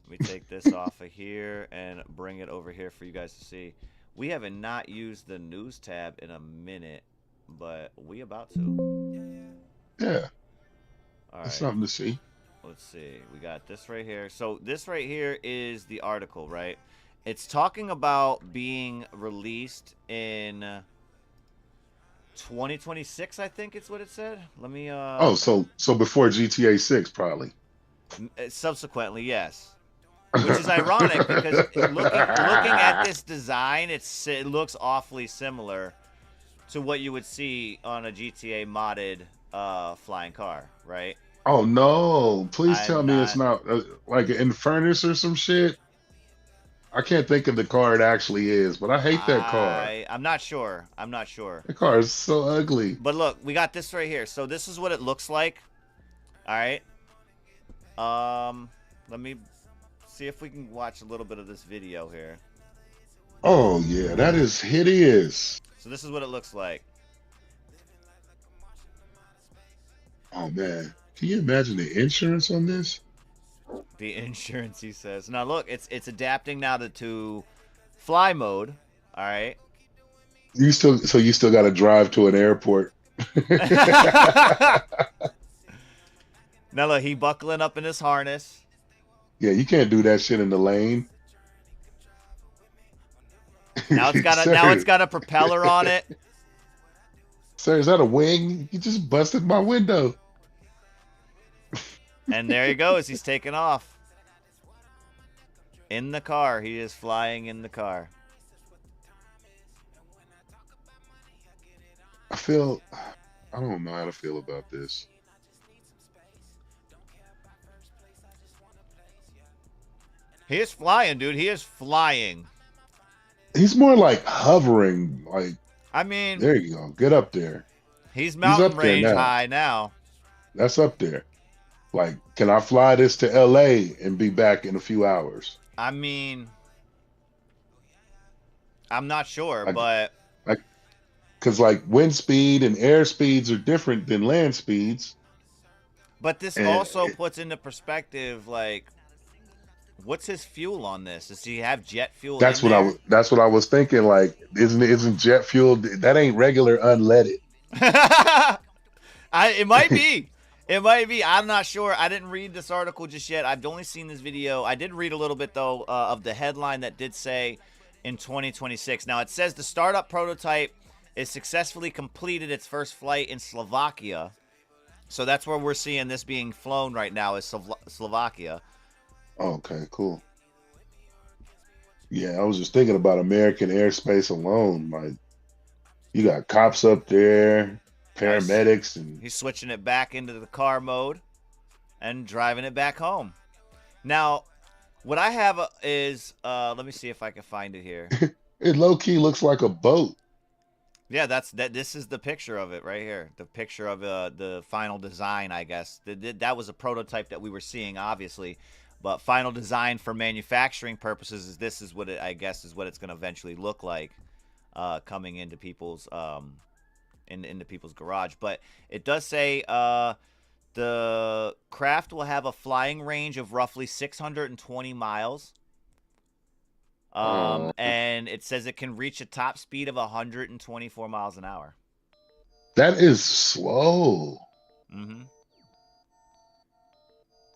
Let me take this off of here and bring it over here for you guys to see. We haven't not used the news tab in a minute, but we about to. Yeah. All right. That's something to see. Let's see. We got this right here. So this right here is the article, right? It's talking about being released in 2026, I think it's what it said. Let me Oh, so before GTA 6 probably. Subsequently, yes. Which is ironic because looking at this design, it looks awfully similar to what you would see on a GTA modded flying car, right? Oh no! Please tell me it's not like an Furnace or some shit. I can't think of the car it actually is, but I hate that car. I'm not sure. The car is so ugly. But look, we got this right here. So this is what it looks like. All right. Let me see if we can watch a little bit of this video here. Oh yeah, that is hideous. So this is what it looks like. Oh man, can you imagine the insurance on this? The insurance, he says. Now look, it's adapting now to fly mode. All right. You still got to drive to an airport. Now look, he buckling up in his harness. Yeah, you can't do that shit in the lane. Now it's got a propeller on it. Sir, is that a wing? You just busted my window. And there he goes. He's taking off. In the car. He is flying in the car. I don't know how to feel about this. He is flying, dude. He is flying. He's more like hovering. Like, I mean, there you go. Get up there. He's mountain range high now. That's up there. Like, can I fly this to LA and be back in a few hours? I mean, I'm not sure, but because like wind speed and air speeds are different than land speeds. But this also puts into perspective, like, what's his fuel on this? Does he have jet fuel? That's what I was thinking. Like, isn't jet fuel? That ain't regular unleaded. It might be. It might be. I'm not sure. I didn't read this article just yet. I've only seen this video. I did read a little bit, though, of the headline that did say in 2026. Now, it says the startup prototype is successfully completed its first flight in Slovakia. So that's where we're seeing this being flown right now is Slovakia. Oh, okay, cool. Yeah, I was just thinking about American airspace alone. Like, you got cops up there, paramedics, and he's switching it back into the car mode and driving it back home. Now, what I have is let me see if I can find it here. It low key looks like a boat. Yeah, this is the picture of it right here. The picture of the final design, I guess. That was a prototype that we were seeing, obviously. But final design for manufacturing purposes is what I guess is what it's going to eventually look like. coming into people's into people's garage. But it does say the craft will have a flying range of roughly 620 miles. And it says it can reach a top speed of 124 miles an hour. That is slow. Mm-hmm.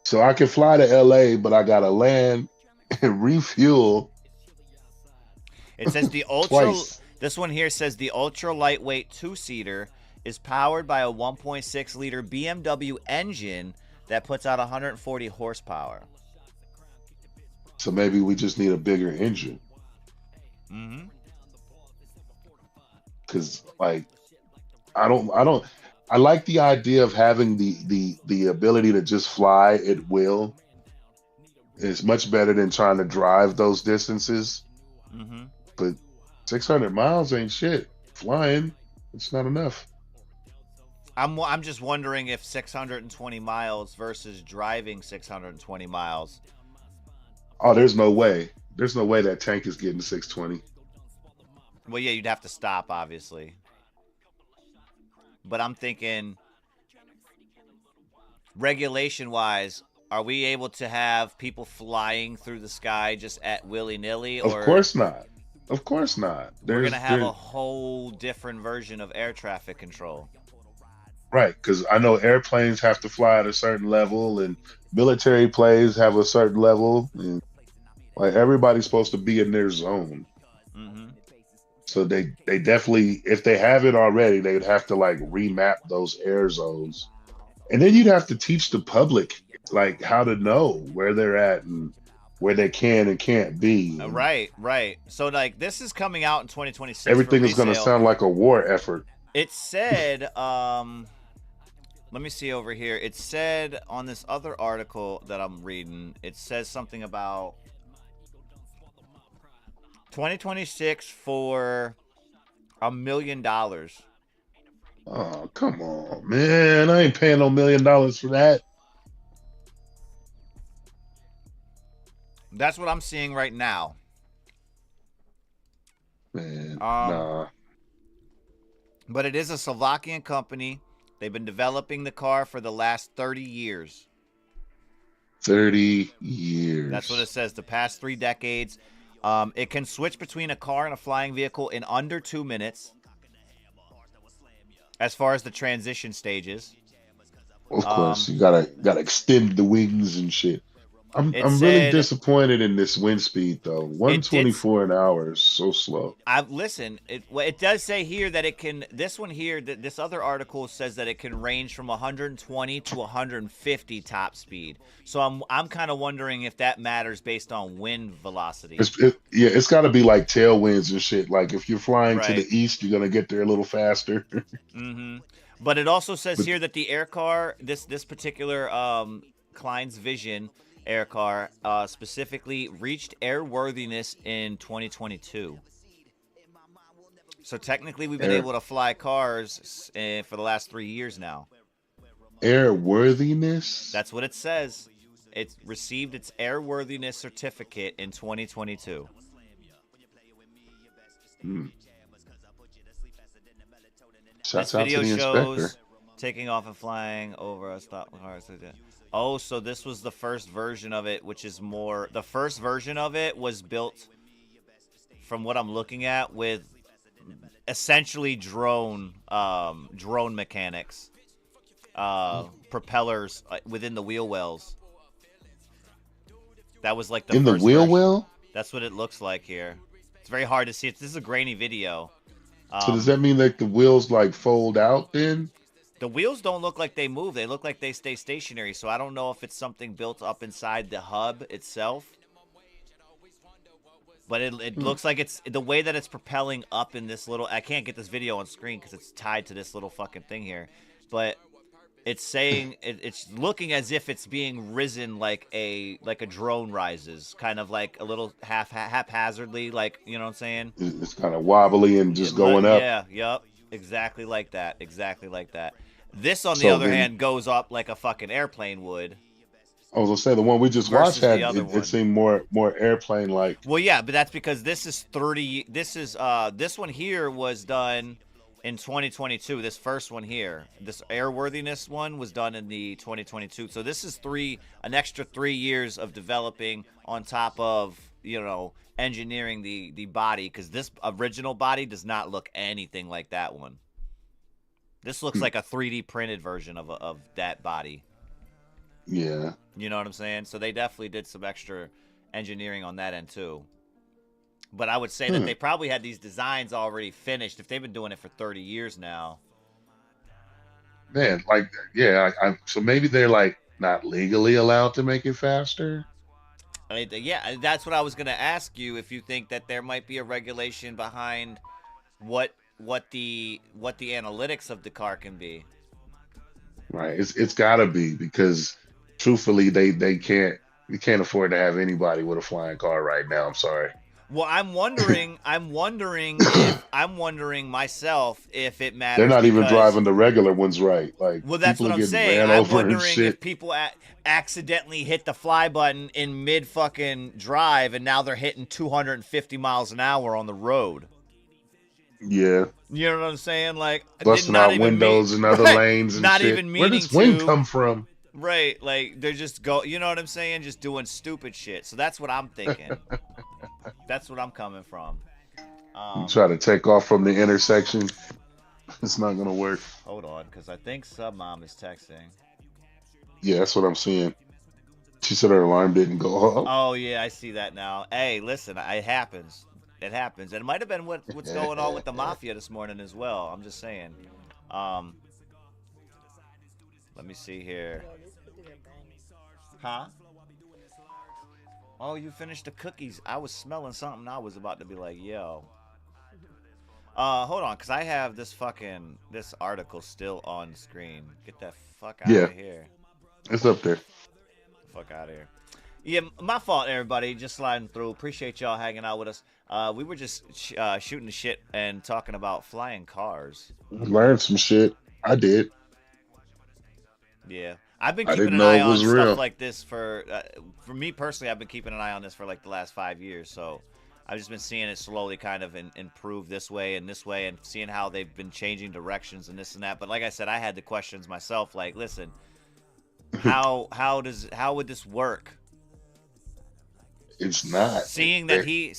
So I can fly to LA, but I gotta land and refuel. It says the ultra. Twice. This one here says the ultra lightweight two-seater is powered by a 1.6 liter BMW engine that puts out 140 horsepower. So maybe we just need a bigger engine. Mm-hmm. Because like, I like the idea of having the ability to just fly at will. It's much better than trying to drive those distances. Mm-hmm. But 600 miles ain't shit. Flying, it's not enough. I'm just wondering if 620 miles versus driving 620 miles. Oh, there's no way. There's no way that tank is getting 620. Well, yeah, you'd have to stop, obviously. But I'm thinking, regulation-wise, are we able to have people flying through the sky just at willy-nilly? Of course not. Of course not. We're going to have a whole different version of air traffic control. Right, because I know airplanes have to fly at a certain level, and military planes have a certain level, and like everybody's supposed to be in their zone. Mm-hmm. So they definitely, if they have it already, they'd have to like remap those air zones, and then you'd have to teach the public like how to know where they're at and where they can and can't be. Right. So like this is coming out in 2026. Everything is going to sound like a war effort. It said, let me see over here. It said on this other article that I'm reading, it says something about 2026 for $1 million. Oh, come on, man. I ain't paying no $1 million for that. That's what I'm seeing right now. Man, nah. But it is a Slovakian company. They've been developing the car for the last 30 years. 30 years. That's what it says. The past 3 decades. It can switch between a car and a flying vehicle in under 2 minutes. As far as the transition stages. Of course, you gotta extend the wings and shit. I'm really disappointed in this wind speed though. 124 an hour is so slow. It does say here that it can. This one here, this other article says that it can range from 120 to 150 top speed. So I'm kind of wondering if that matters based on wind velocity. It's got to be like tailwinds and shit. Like if you're flying to the east, you're gonna get there a little faster. Mm-hmm. But it also says here that the air car, this particular Klein's Vision air car specifically reached airworthiness in 2022. So technically we've been able to fly cars for the last 3 years now. Airworthiness? That's what it says. It received its airworthiness certificate in 2022. Shouts out to the inspector. Taking off and flying over a stop car. Oh, so this was the first version of it, which is more... The first version of it was built, from what I'm looking at, with essentially drone mechanics. Propellers within the wheel wells. That was like the in first the wheel version. well? That's what it looks like here. It's very hard to see. This is a grainy video. So does that mean that the wheels like fold out then? The wheels don't look like they move. They look like they stay stationary. So I don't know if it's something built up inside the hub itself. But it looks like it's the way that it's propelling up in this little... I can't get this video on screen because it's tied to this little fucking thing here. But it's saying... It's looking as if it's being risen like a drone rises. Kind of like a little haphazardly. Like, you know what I'm saying? It's kind of wobbly and just going up. Yeah, yep. Exactly like that. Exactly like that. This, on the other hand, goes up like a fucking airplane would. I was gonna say the one we just watched versus the had other it, it one. seemed more airplane like. Well, yeah, but that's because this is 30. This one here was done in 2022. This first one here, this airworthiness one was done in the 2022. So this is an extra 3 years of developing on top of engineering the body, because this original body does not look anything like that one. This looks like a 3D printed version of that body. Yeah. You know what I'm saying? So they definitely did some extra engineering on that end too. But I would say that they probably had these designs already finished if they've been doing it for 30 years now. Man, like, yeah, so maybe they're like not legally allowed to make it faster. I mean, yeah, that's what I was going to ask you, if you think that there might be a regulation behind what the analytics of the car can be. Right. It's got to be, because truthfully they can't afford to have anybody with a flying car right now. I'm sorry. Well, I'm wondering myself if it matters. They're not even driving the regular ones right. Like, well, that's what I'm saying. I'm wondering if people accidentally hit the fly button in mid fucking drive, and now they're hitting 250 miles an hour on the road. Yeah. You know what I'm saying? Like, busting out windows and other lanes and not shit. Even meaning Where does wind come from? Right, like they're just you know what I'm saying? Just doing stupid shit. So that's what I'm thinking. That's what I'm coming from. You try to take off from the intersection, it's not gonna work. Hold on, because I think Submom is texting. Yeah, that's what I'm seeing. She said her alarm didn't go off. Oh yeah, I see that now. Hey, listen, it happens. It happens. And it might have been what's going on with the mafia this morning as well. I'm just saying. Let me see here. Huh? Oh, you finished the cookies. I was smelling something. I was about to be like, yo. Hold on, because I have this article still on screen. Get that fuck out of here. It's up there. Fuck out of here. Yeah, my fault, everybody. Just sliding through. Appreciate y'all hanging out with us. We were just shooting the shit and talking about flying cars. Learned some shit. I did. Yeah, I've been keeping an eye on stuff like this for me personally. I've been keeping an eye on this for like the last 5 years. So I've just been seeing it slowly kind of improve this way, and seeing how they've been changing directions and this and that. But like I said, I had the questions myself. Like, listen, how would this work? It's not. Seeing that he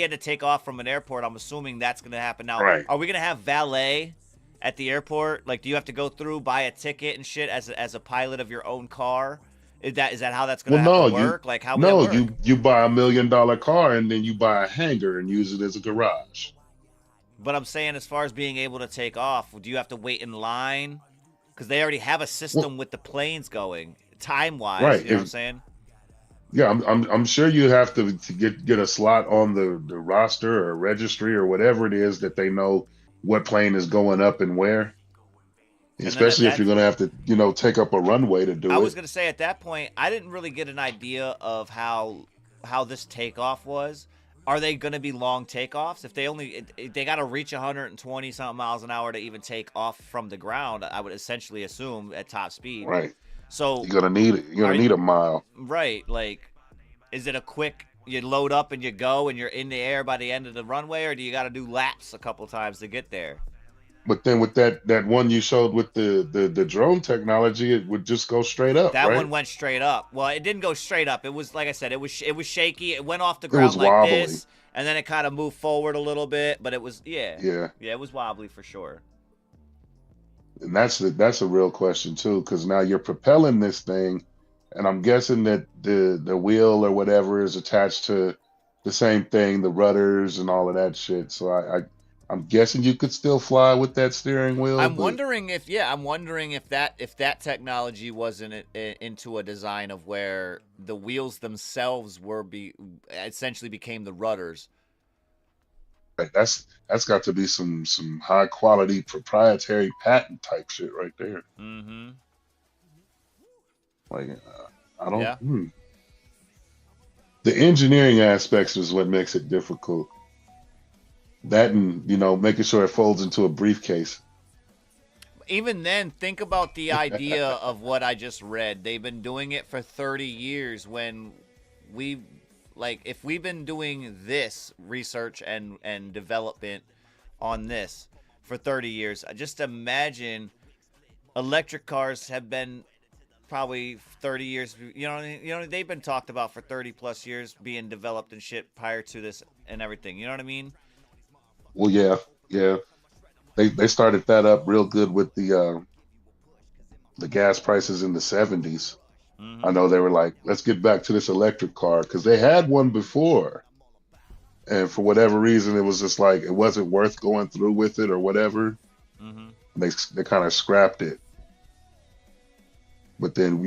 had to take off from an airport, I'm assuming that's going to happen now. Right. Are we going to have valet at the airport? Like, do you have to go through, buy a ticket and shit as a pilot of your own car? Is that how that's going to work? Like, how would that work? you buy $1 million car and then you buy a hangar and use it as a garage. But I'm saying, as far as being able to take off, do you have to wait in line? Because they already have a system with the planes going time-wise. Right. You know what I'm saying? Yeah, I'm sure you have to get a slot on the roster or registry or whatever it is, that they know what plane is going up and where. Especially if you're going to have to, take up a runway to do it. I was going to say, at that point, I didn't really get an idea of how this takeoff was. Are they going to be long takeoffs? If they got to reach 120 something miles an hour to even take off from the ground, I would essentially assume at top speed. Right. So you're gonna need a mile. Right. Like, is it a quick, you load up and you go and you're in the air by the end of the runway, or do you got to do laps a couple times to get there? But then with that one you showed with the drone technology, it would just go straight up. That right? one went straight up. Well, it didn't go straight up. It was, like I said, it was shaky. It went off the ground like wobbly. this, and then it kind of moved forward a little bit. But it was yeah, it was wobbly for sure. And that's a real question too, because now you're propelling this thing, and I'm guessing that the wheel or whatever is attached to the same thing, the rudders and all of that shit. So I'm guessing you could still fly with that steering wheel. I'm wondering if that technology wasn't into a design of where the wheels themselves essentially became the rudders. That's got to be some high quality proprietary patent type shit right there. Mm-hmm. Like, I don't. Yeah. The engineering aspects is what makes it difficult. That, and making sure it folds into a briefcase. even then, think about the idea of what I just read. They've been doing it for 30 years. When we, like, if we've been doing this research and development on this for 30 years, just imagine electric cars have been probably 30 years. They've been talked about for 30 plus years, being developed and shit prior to this and everything. You know what I mean? Well, yeah. They started that up real good with the gas prices in the 70s. Mm-hmm. I know they were like, let's get back to this electric car because they had one before. And for whatever reason, it was just like it wasn't worth going through with it or whatever. Mm-hmm. They kind of scrapped it. But then,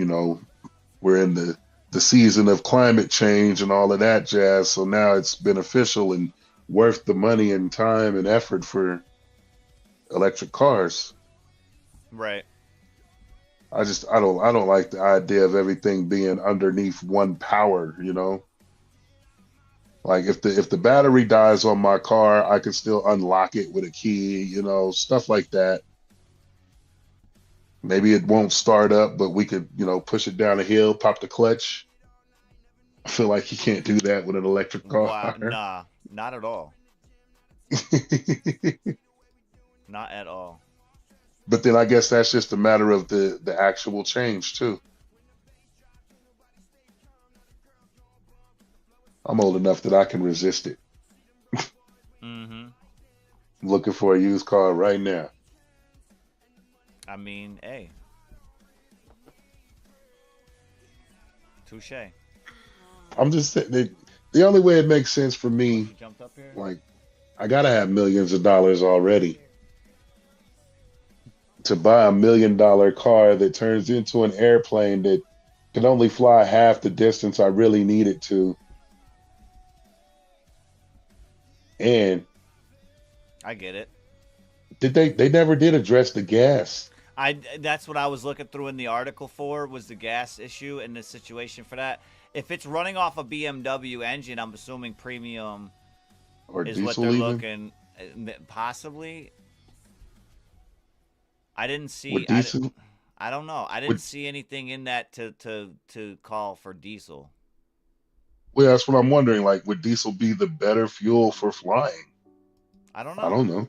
we're in the season of climate change and all of that jazz. So now it's beneficial and worth the money and time and effort for electric cars. Right. I don't like the idea of everything being underneath one power, Like if the battery dies on my car, I can still unlock it with a key, stuff like that. Maybe it won't start up, but we could, push it down a hill, pop the clutch. I feel like you can't do that with an electric car. Wow, nah, not at all. Not at all. But then I guess that's just a matter of the actual change too. I'm old enough that I can resist it. Mm-hmm. I'm looking for a used car right now. I mean, hey. Touche. I'm just saying the only way it makes sense for me, You jumped up here? like, I gotta have millions of dollars already to buy $1 million car that turns into an airplane that can only fly half the distance I really need it to. And I get it. they never did address the gas. That's what I was looking through in the article for, was the gas issue and the situation for that. If it's running off a BMW engine, I'm assuming premium Or is diesel what they're even. looking, possibly. I didn't see. With diesel? I don't know. I didn't see anything in that to call for diesel. Well, that's what I'm wondering. Like, would diesel be the better fuel for flying? I don't know. I don't know.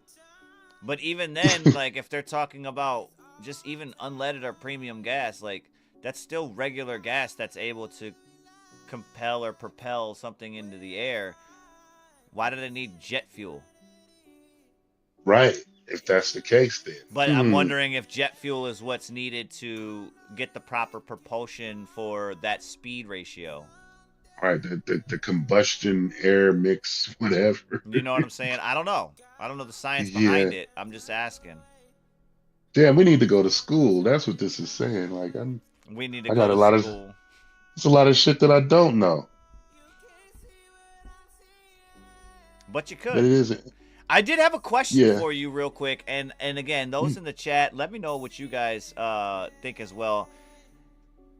But even then, like, if they're talking about just even unleaded or premium gas, like, that's still regular gas that's able to compel or propel something into the air. Why do they need jet fuel? Right. If that's the case, then. But I'm wondering if jet fuel is what's needed to get the proper propulsion for that speed ratio. Right. The combustion air mix, whatever. You know what I'm saying? I don't know. I don't know the science Yeah. behind it. I'm just asking. Damn, we need to go to school. That's what this is saying. Like, We need to I go got a to lot school. it's a lot of shit that I don't know. But you But it could. isn't. I did have a question Yeah. for you real quick. And again, those in the chat, let me know what you guys think as well.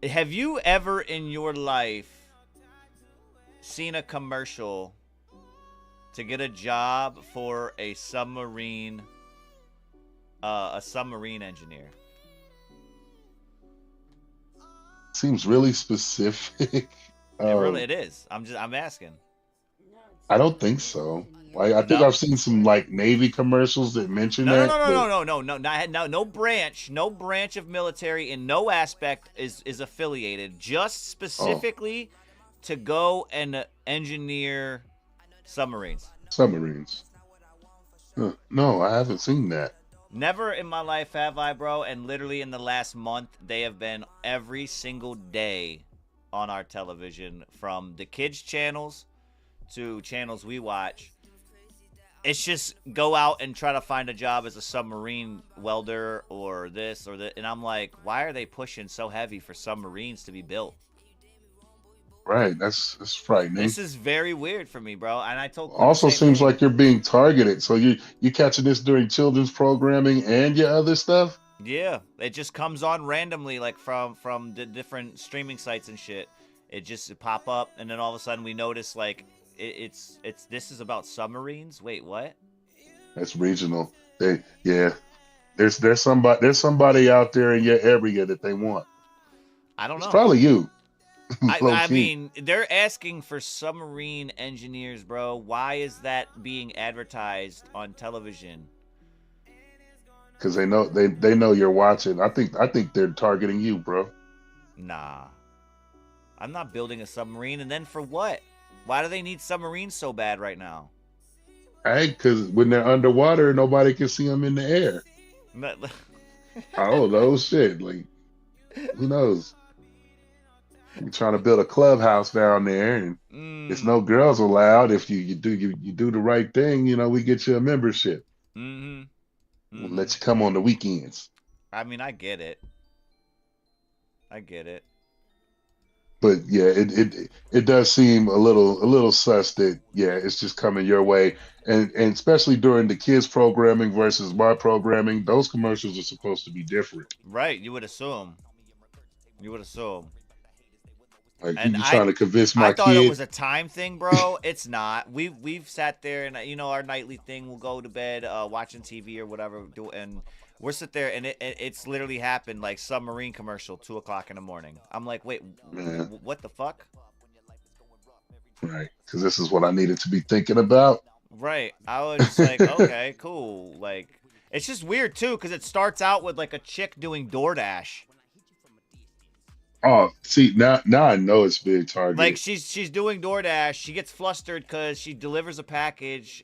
Have you ever in your life seen a commercial to get a job for a submarine engineer? Seems really specific. It is. I'm asking. I don't think so. Like, I think No? I've seen some like Navy commercials that mention No, that. no branch of military in no aspect is affiliated. Just specifically to go and engineer submarines. Submarines. No, I haven't seen that. Never in my life have I, bro. And literally in the last month, they have been every single day on our television, from the kids channels to channels we watch. It's just go out and try to find a job as a submarine welder or this or that. And I'm like, why are they pushing so heavy for submarines to be built? Right. That's frightening. This is very weird for me, bro. And I told Quinn Also the same seems thing. like you're being targeted. So you catching this during children's programming and your other stuff? Yeah, it just comes on randomly, like from the different streaming sites and shit. It just pop up, and then all of a sudden we notice like it's this is about submarines. Wait, what? That's regional. Yeah. there's somebody out there in your area that they want. I don't It's know. probably you, low I key, mean, they're asking for submarine engineers, bro. Why is that being advertised on television? because they know you're watching. I think they're targeting you, bro. Nah. I'm not building a submarine, and then for what? Why do they need submarines so bad right now? Hey, because when they're underwater, nobody can see them in the air. I don't know, shit. Like, who knows? You're trying to build a clubhouse down there, and it's no mm. girls allowed. If you do the right thing, we get you a membership. Mm-hmm. We'll Mm-hmm. let you come on the weekends. I mean, I get it. I get it. But yeah, it does seem a little sus that yeah, it's just coming your way, and especially during the kids programming versus my programming, those commercials are supposed to be different. Right, you would assume. You would assume. Like And you I trying to convince I my thought it was kid. a time thing, bro. It's not. We've sat there and our nightly thing. We'll go to bed watching TV or whatever, and we're sit there and it's literally happened like submarine commercial 2 o'clock in the morning. I'm like, wait, Man, what the fuck? right? Because this is what I needed to be thinking about. Right. I was just like, okay, cool. Like, it's just weird too because it starts out with like a chick doing DoorDash. Oh, see now I know it's being Like targeted. she's doing DoorDash. She gets flustered because she delivers a package,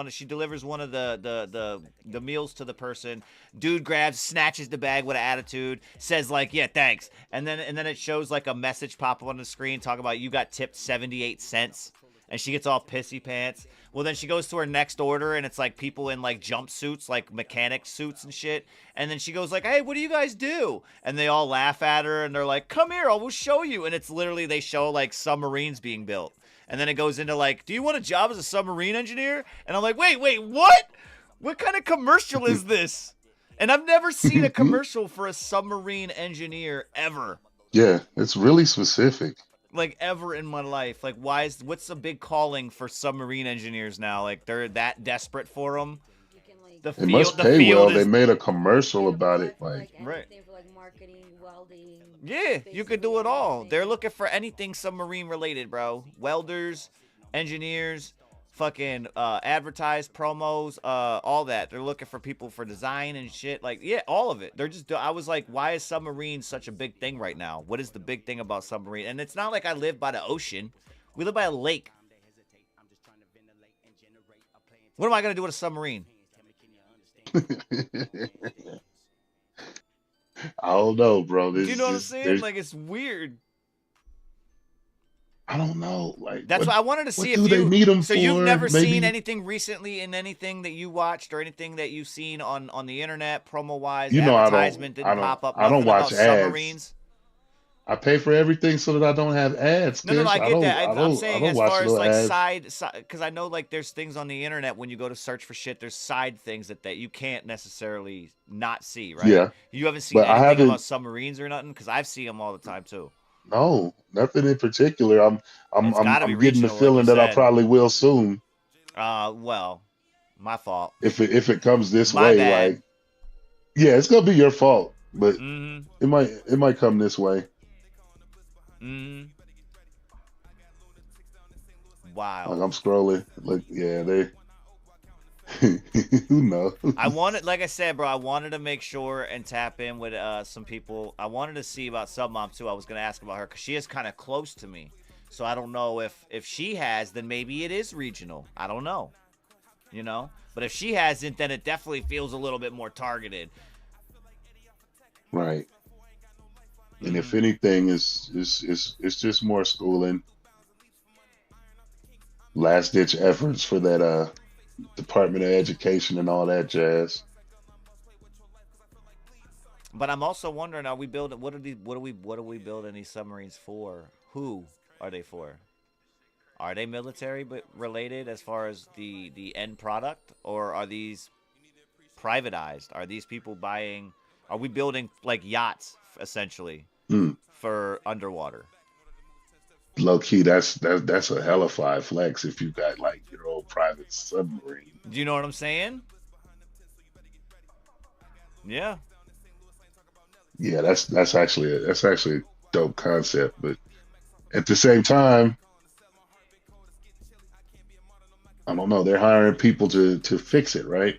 she delivers one of the meals to the person. Dude grabs, snatches the bag with an attitude, says like, "Yeah, thanks," and then it shows like a message pop up on the screen talking about you got tipped 78 cents, and she gets all pissy pants. Well, then she goes to her next order, and it's like people in like jumpsuits, like mechanic suits and shit. And then she goes like, "Hey, what do you guys do?" And they all laugh at her, and they're like, "Come here, I will show you." And it's literally they show like submarines being built, and then it goes into like, "Do you want a job as a submarine engineer?" And I'm like, "Wait, what? What kind of commercial is this?" And I've never seen a commercial for a submarine engineer ever. Yeah, it's really specific. Like ever in my life. Like what's the big calling for submarine engineers now? Like they're that desperate for them. The It field must the pay field well. They is made a commercial about it. Like, right. Yeah, you could do it all. They're looking for anything submarine related, bro. Welders, engineers, fucking advertise promos, all that. They're looking for people for design and shit. Like, yeah, all of it. I was like, why is submarine such a big thing right now? What is the big thing about submarine? And it's not like I live by the ocean. We live by a lake. What am I gonna do with a submarine? I don't know, bro. Do you know what I'm This saying? there's Like, it's weird. I don't know. Like, That's why I wanted to see what if do they you. need them So you've for? never seen Maybe anything recently in anything that you watched or anything that you've seen on the internet, promo wise, I don't advertisement didn't pop up, I don't nothing about watch ads. submarines. I pay for everything so that I don't have ads, No, Kish. I I get don't that. I I'm don't I saying don't as watch far as little like ads. because I know like there's things on the internet when you go to search for shit. There's side things that you can't necessarily not see, right? Yeah, You haven't seen but I anything about haven't. submarines or nothing because I've seen them all the time too. No, nothing in particular. I'm It's I'm got to be I'm getting the regional, like you feeling that I said. probably will soon Well, my fault. if it comes this My way. bad. Like, yeah, it's gonna be your fault, but Mm-hmm. it might come this way. Mm-hmm. Like Wild. I'm scrolling. Like, yeah, they. Who knows? I wanted, like I said, bro, I wanted to make sure and tap in with some people. I wanted to see about Submom too. I was gonna ask about her because she is kind of close to me, so I don't know if she has, then maybe it is regional. I don't know, But if she hasn't, then it definitely feels a little bit more targeted. Right. And if Mm-hmm. anything, it's just more schooling, last ditch efforts for that Department of Education and all that jazz. But I'm also wondering, are we building? What are we building these submarines for? Who are they for? Are they military but related as far as the end product, or are these privatized? Are these people buying? Are we building like yachts essentially Hmm. for underwater? Low key, that's a hellified flex if you got like your old private submarine. Do you know what I'm saying? Yeah. Yeah, that's actually a dope concept. But at the same time, I don't know. They're hiring people to fix it, right?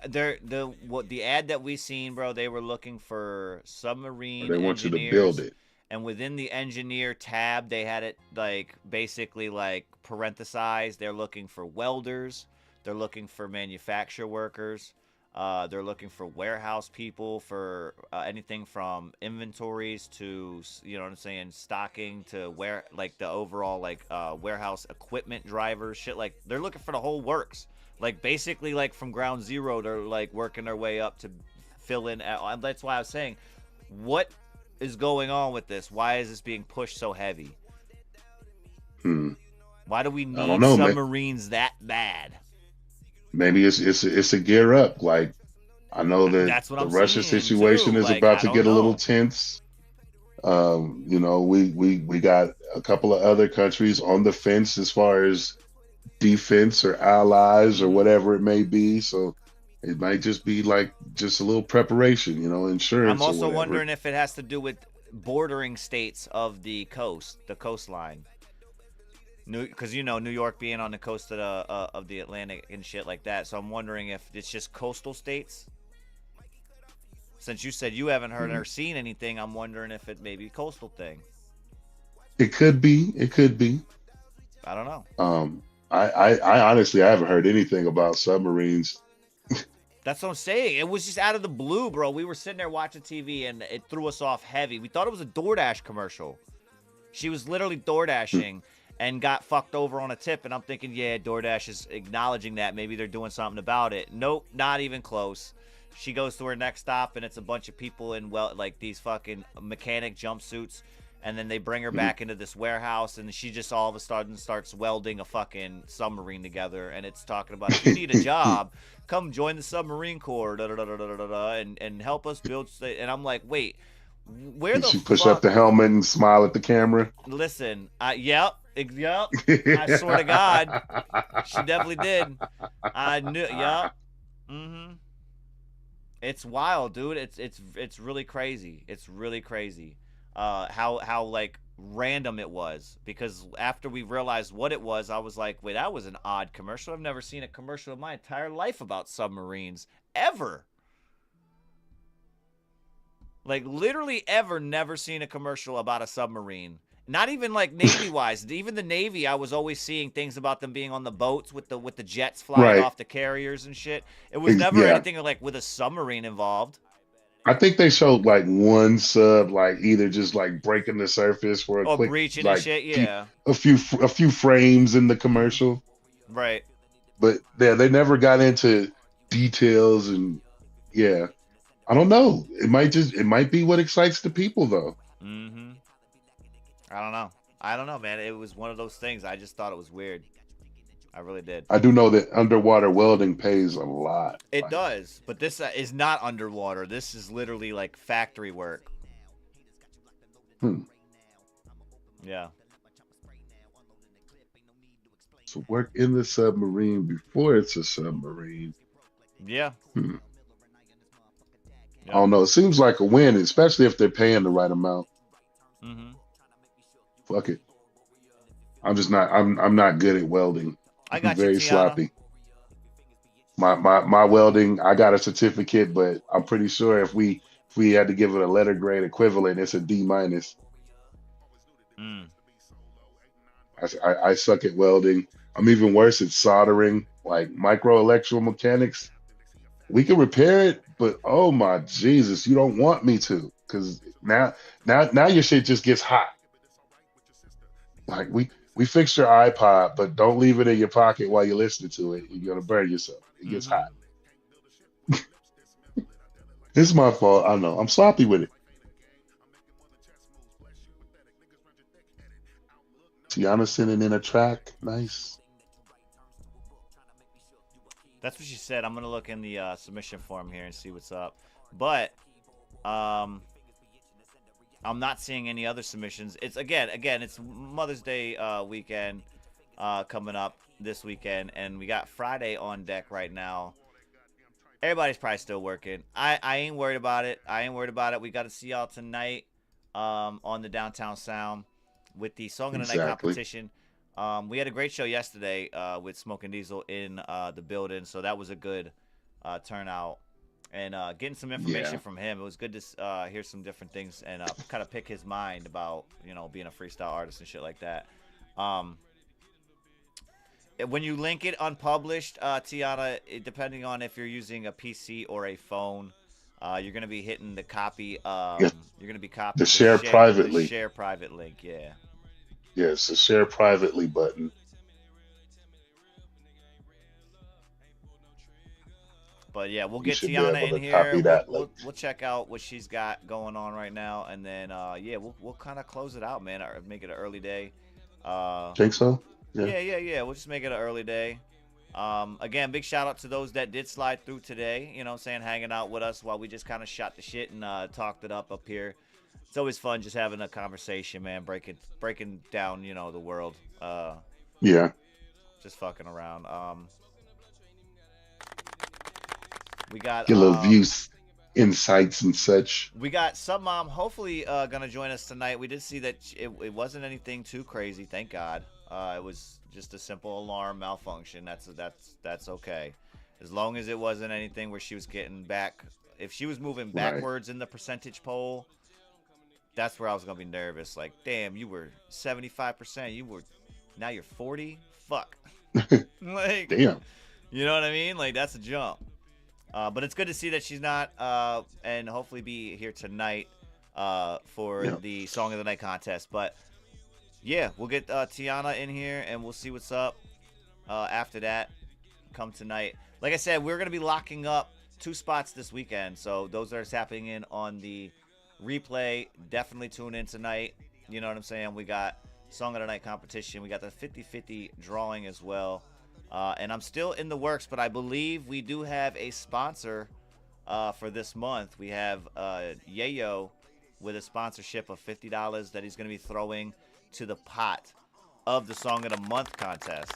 They're the ad that we seen, bro. They were looking for Or submarine they want you to build engineers, it. and within the engineer tab, they had it like basically like parenthesized. They're looking for welders. They're looking for manufacturer workers. They're looking for warehouse people for anything from inventories to what I'm saying, stocking to where like the overall like warehouse equipment drivers, shit like they're looking for the whole works. Like basically like from ground zero, they're like working their way up to fill in. That's why I was saying, what is going on with this? Why is this being pushed so heavy? Hmm. Why do we I don't need know, man. submarines that bad? Maybe it's a gear up. Like I know that That's what the I'm Russia saying too. situation is Like about I to don't get a little know. tense. We got a couple of other countries on the fence as far as defense or allies or Hmm. whatever it may be. So it might just be like just a little preparation, I'm insurance or also whatever. wondering if it has to do with bordering states of the coast, the coastline. Because New York being on the coast of the Atlantic and shit like that. So I'm wondering if it's just coastal states. Since you said you haven't heard Mhm. or seen anything, I'm wondering if it may be a coastal thing. It could be. It could be. I don't know. Um, I honestly I haven't heard anything about submarines. That's what I'm saying. It was just out of the blue, bro. We were sitting there watching TV and it threw us off heavy. We thought it was a DoorDash commercial. She was literally Hmm. DoorDashing and got fucked over on a tip. And I'm thinking, yeah, DoorDash is acknowledging that. Maybe they're doing something about it. Nope, not even close. She goes to her next stop and it's a bunch of people in, well, like these fucking mechanic jumpsuits. And then they bring her Hmm. back into this warehouse and she just all of a sudden starts welding a fucking submarine together. And it's talking about if you need a job, come join the submarine corps, da, da, da, da, da, da, da, and help us build. And I'm like, wait, where Did the she push up fuck? the helmet and smile at the camera? Listen, yep. I swear to God, she definitely did. I knew, yep. Mm-hmm. It's wild, dude. It's really crazy. It's really crazy. How like random it was because after we realized what it was, I was like, wait, that was an odd commercial. I've never seen a commercial in my entire life about submarines ever. Like literally ever never seen a commercial about a submarine. Not even like Navy wise. Even the Navy, I was always seeing things about them being on the boats with the jets flying Right. off the carriers and shit. It was never Yeah. anything like with a submarine involved. I think they showed like one sub, like either just like breaking the surface for a Or quick, breaching and like shit, yeah. a few frames in the Mm-hmm. commercial, Right. but yeah, they never got into details and yeah, I don't know. It might be what excites the people though. Mm-hmm. I don't know. I don't know, man. It was one of those things. I just thought it was weird. I really did. I do know that underwater welding pays a lot. It Like, does, but this is not underwater. This is literally like factory work. hmm, Yeah. so work in the submarine before it's a submarine. Yeah. Hmm. I Yep. don't know. It seems like a win, especially if they're paying the right amount. Mm-hmm. Fuck it. I'm not good at welding. I I'm got you, very Tiana. sloppy. My welding, I got a certificate, but I'm pretty sure if we had to give it a letter grade equivalent, it's a D minus. Mm. I suck at welding. I'm even worse at soldering, like micro electromechanics. We can repair it, but oh my Jesus, you don't want me to, because now your shit just gets hot. Like we fixed your iPod, but don't leave it in your pocket while you're listening to it. You're gonna burn yourself. It gets Mm-hmm. hot. It's my fault. I know. I'm sloppy with it. Tiana sending in a track. Nice. That's what she said. I'm gonna look in the submission form here and see what's up. But um, I'm not seeing any other submissions. It's again, it's Mother's Day weekend coming up this weekend, and we got Friday on deck right now. Everybody's probably still working. I ain't worried about it. I ain't worried about it. We got to see y'all tonight on the Downtown Sound with the Song of the Night Exactly. competition. We had a great show yesterday with Smoke and Diesel in the building, so that was a good turnout. And getting some information Yeah. from him, it was good to hear some different things and kind of pick his mind about being a freestyle artist and shit like that. Um, when you link it unpublished, Tiana, depending on if you're using a PC or a phone, you're gonna be hitting the copy. Yes. You're gonna be The copying share the privately. share private link. Yeah. Yes, the share privately button. But yeah, we'll You get should be Tiana able in to here. copy We'll that we'll link. we'll check out what she's got going on right now, and then yeah, we'll kind of close it out, man. Or make it an early day. Uh, Think so? Yeah. yeah. We'll just make it an early day. Again, big shout out to those that did slide through today. You know what I'm saying? Hanging out with us while we just kind of shot the shit and talked it up here. It's always fun just having a conversation, man. Breaking down, the world. Yeah. Just fucking around. We got Get a little views, insights, and such. we got Sub Mom hopefully gonna join us tonight. We did see that it wasn't anything too crazy, thank God. It was just a simple alarm malfunction. That's okay, as long as it wasn't anything where she was getting back. If she was moving Right. backwards in the percentage poll, that's where I was gonna be nervous. Like, damn, you were 75%. Now you're 40. Fuck. Like, Damn. you know what I mean? Like, that's a jump. But it's good to see that she's not, and hopefully be here tonight for Yeah. the Song of the Night contest. But yeah, we'll get Tiana in here and we'll see what's up after that. Come tonight. Like I said, we're gonna be locking up 2 spots this weekend. So those that are tapping in on the replay, definitely tune in tonight. You know what I'm saying? We got Song of the Night competition. We got the 50-50 drawing as well. And I'm still in the works, but I believe we do have a sponsor for this month. We have Yayo with a sponsorship of $50 that he's going to be throwing to the pot of the Song of the Month contest.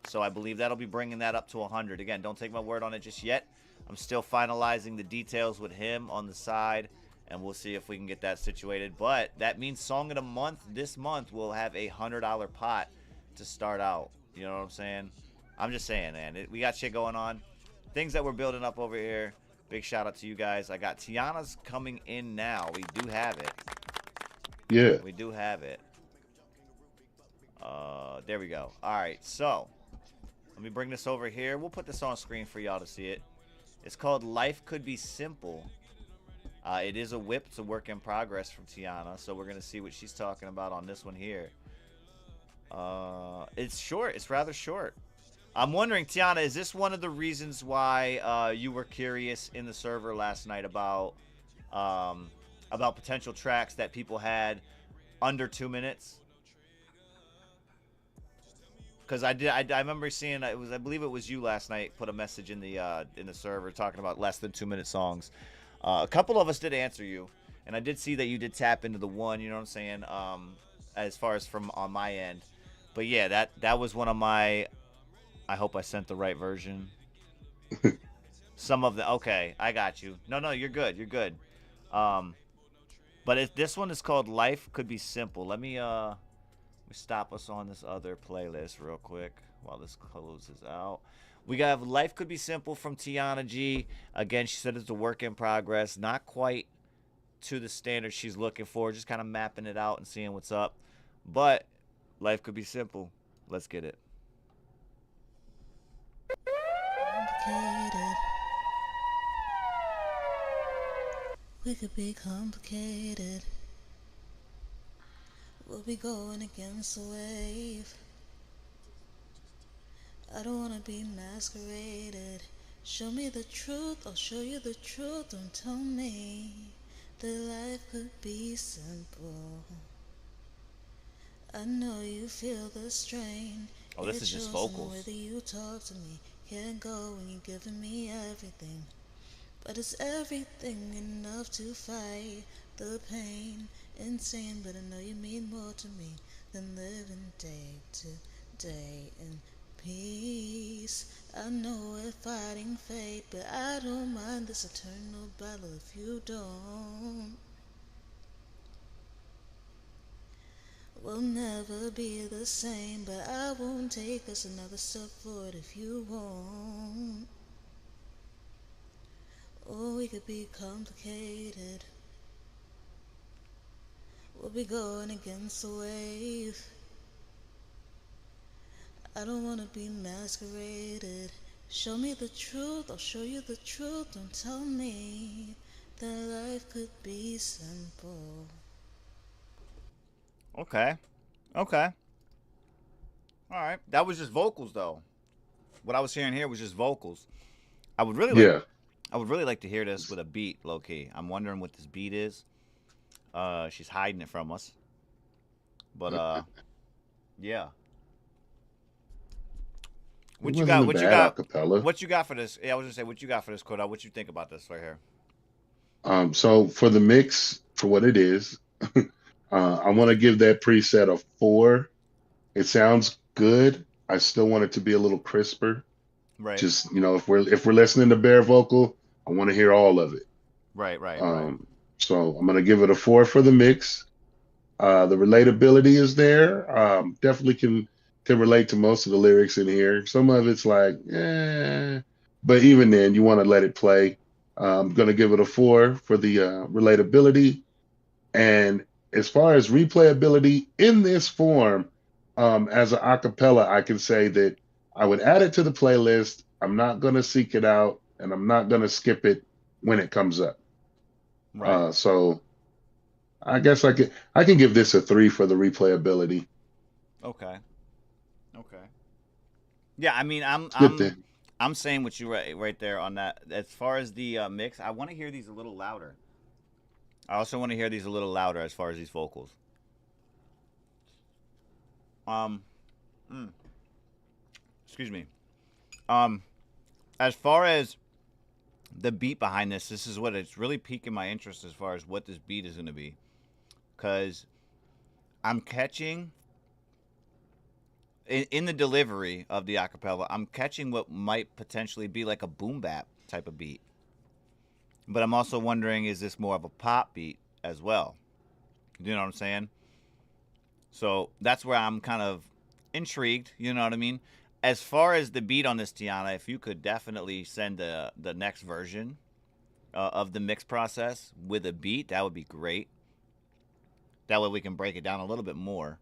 So I believe that'll be bringing that up to 100. Again, don't take my word on it just yet. I'm still finalizing the details with him on the side, and we'll see if we can get that situated. But that means Song of the Month this month will have a $100 pot to start out. You know what I'm saying? I'm just saying, man. We got shit going on. Things that we're building up over here. Big shout out to you guys. I got Tiana's coming in now. We do have it. Yeah. We do have it. There we go. All right, so let me bring this over here. We'll put this on screen for y'all to see it. It's called Life Could Be Simple. It is a whip. It's a work in progress from Tiana, so we're going to see what she's talking about on this one here. It's short. It's rather short. I'm wondering, Tiana, is this one of the reasons why you were curious in the server last night about potential tracks that people had under 2 minutes? Because I remember seeing I believe it was you last night put a message in the server talking about less than 2 minute songs. A couple of us did answer you, and I did see that you did tap into the one. You know what I'm saying? As far as from on my end, but yeah, that was one of my. I hope I sent the right version. Some of the okay, I got you. No, you're good. You're good. But this one is called Life Could Be Simple. Let me stop us on this other playlist real quick while this closes out. We got Life Could Be Simple from Tiana G. Again, she said it's a work in progress. Not quite to the standard she's looking for. Just kind of mapping it out and seeing what's up. But Life Could Be Simple. Let's get it. Complicated. We could be complicated. We'll be going against the wave. I don't wanna be masqueraded. Show me the truth, I'll show you the truth. Don't tell me that life could be simple. I know you feel the strain. Oh, this is just vocals. Whether you talk to me, can't go when you're giving me everything. But is everything enough to fight the pain? Insane, but I know you mean more to me than living day to day in peace. I know we're fighting fate, but I don't mind this eternal battle if you don't. We'll never be the same, but I won't take us another step forward if you won't. Or we could be complicated. We'll be going against the wave. I don't wanna be masqueraded. Show me the truth, I'll show you the truth. Don't tell me that life could be simple. Okay. Okay. All right. That was just vocals, though. What I was hearing here was just vocals. I would really like. Yeah. I would really like to hear this with a beat, low key. I'm wondering what this beat is. She's hiding it from us. But yeah. What you got? What you got? Acapella. What you got for this? Yeah, I was gonna say, what you got for this, Cordell? What you think about this right here? So for the mix, for what it is, I want to give that preset a 4. It sounds good. I still want it to be a little crisper. Right. Just, if we're listening to bare vocal, I want to hear all of it. Right. So I'm gonna give it a 4 for the mix. The relatability is there. Definitely can relate to most of the lyrics in here. Some of it's like, but even then, you want to let it play. I'm gonna give it a 4 for the relatability. And as far as replayability in this form, as an acapella, I can say that I would add it to the playlist. I'm not gonna seek it out, and I'm not gonna skip it when it comes up. Right. So I guess I can give this a 3 for the replayability. Okay. Yeah, I mean, I'm saying what you right there on that. As far as the mix, I want to hear these a little louder. I also want to hear these a little louder as far as these vocals. Excuse me. As far as the beat behind this is what it's really piquing my interest as far as what this beat is going to be, because I'm catching in the delivery of the acapella, I'm catching what might potentially be like a boom bap type of beat. But I'm also wondering, is this more of a pop beat as well? You know what I'm saying? So that's where I'm kind of intrigued. You know what I mean? As far as the beat on this, Tiana, if you could definitely send the next version of the mix process with a beat, that would be great. That way we can break it down a little bit more.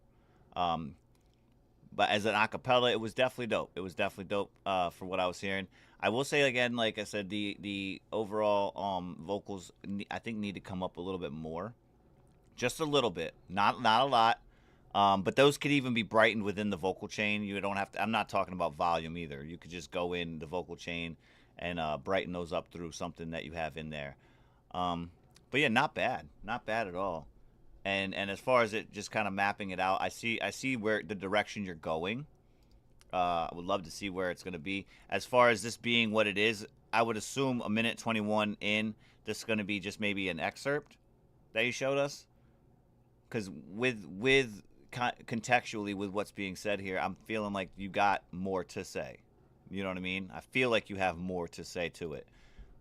But as an acapella, it was definitely dope. It was definitely dope for what I was hearing. I will say again, like I said, the overall vocals I think need to come up a little bit more, just a little bit, not a lot. But those could even be brightened within the vocal chain. You don't have to. I'm not talking about volume either. You could just go in the vocal chain and brighten those up through something that you have in there. But yeah, not bad at all. And as far as it just kind of mapping it out, I see where the direction you're going. I would love to see where it's going to be. As far as this being what it is, I would assume a minute 21 in, this is going to be just maybe an excerpt that you showed us. Because with contextually with what's being said here, I'm feeling like you got more to say. You know what I mean? I feel like you have more to say to it.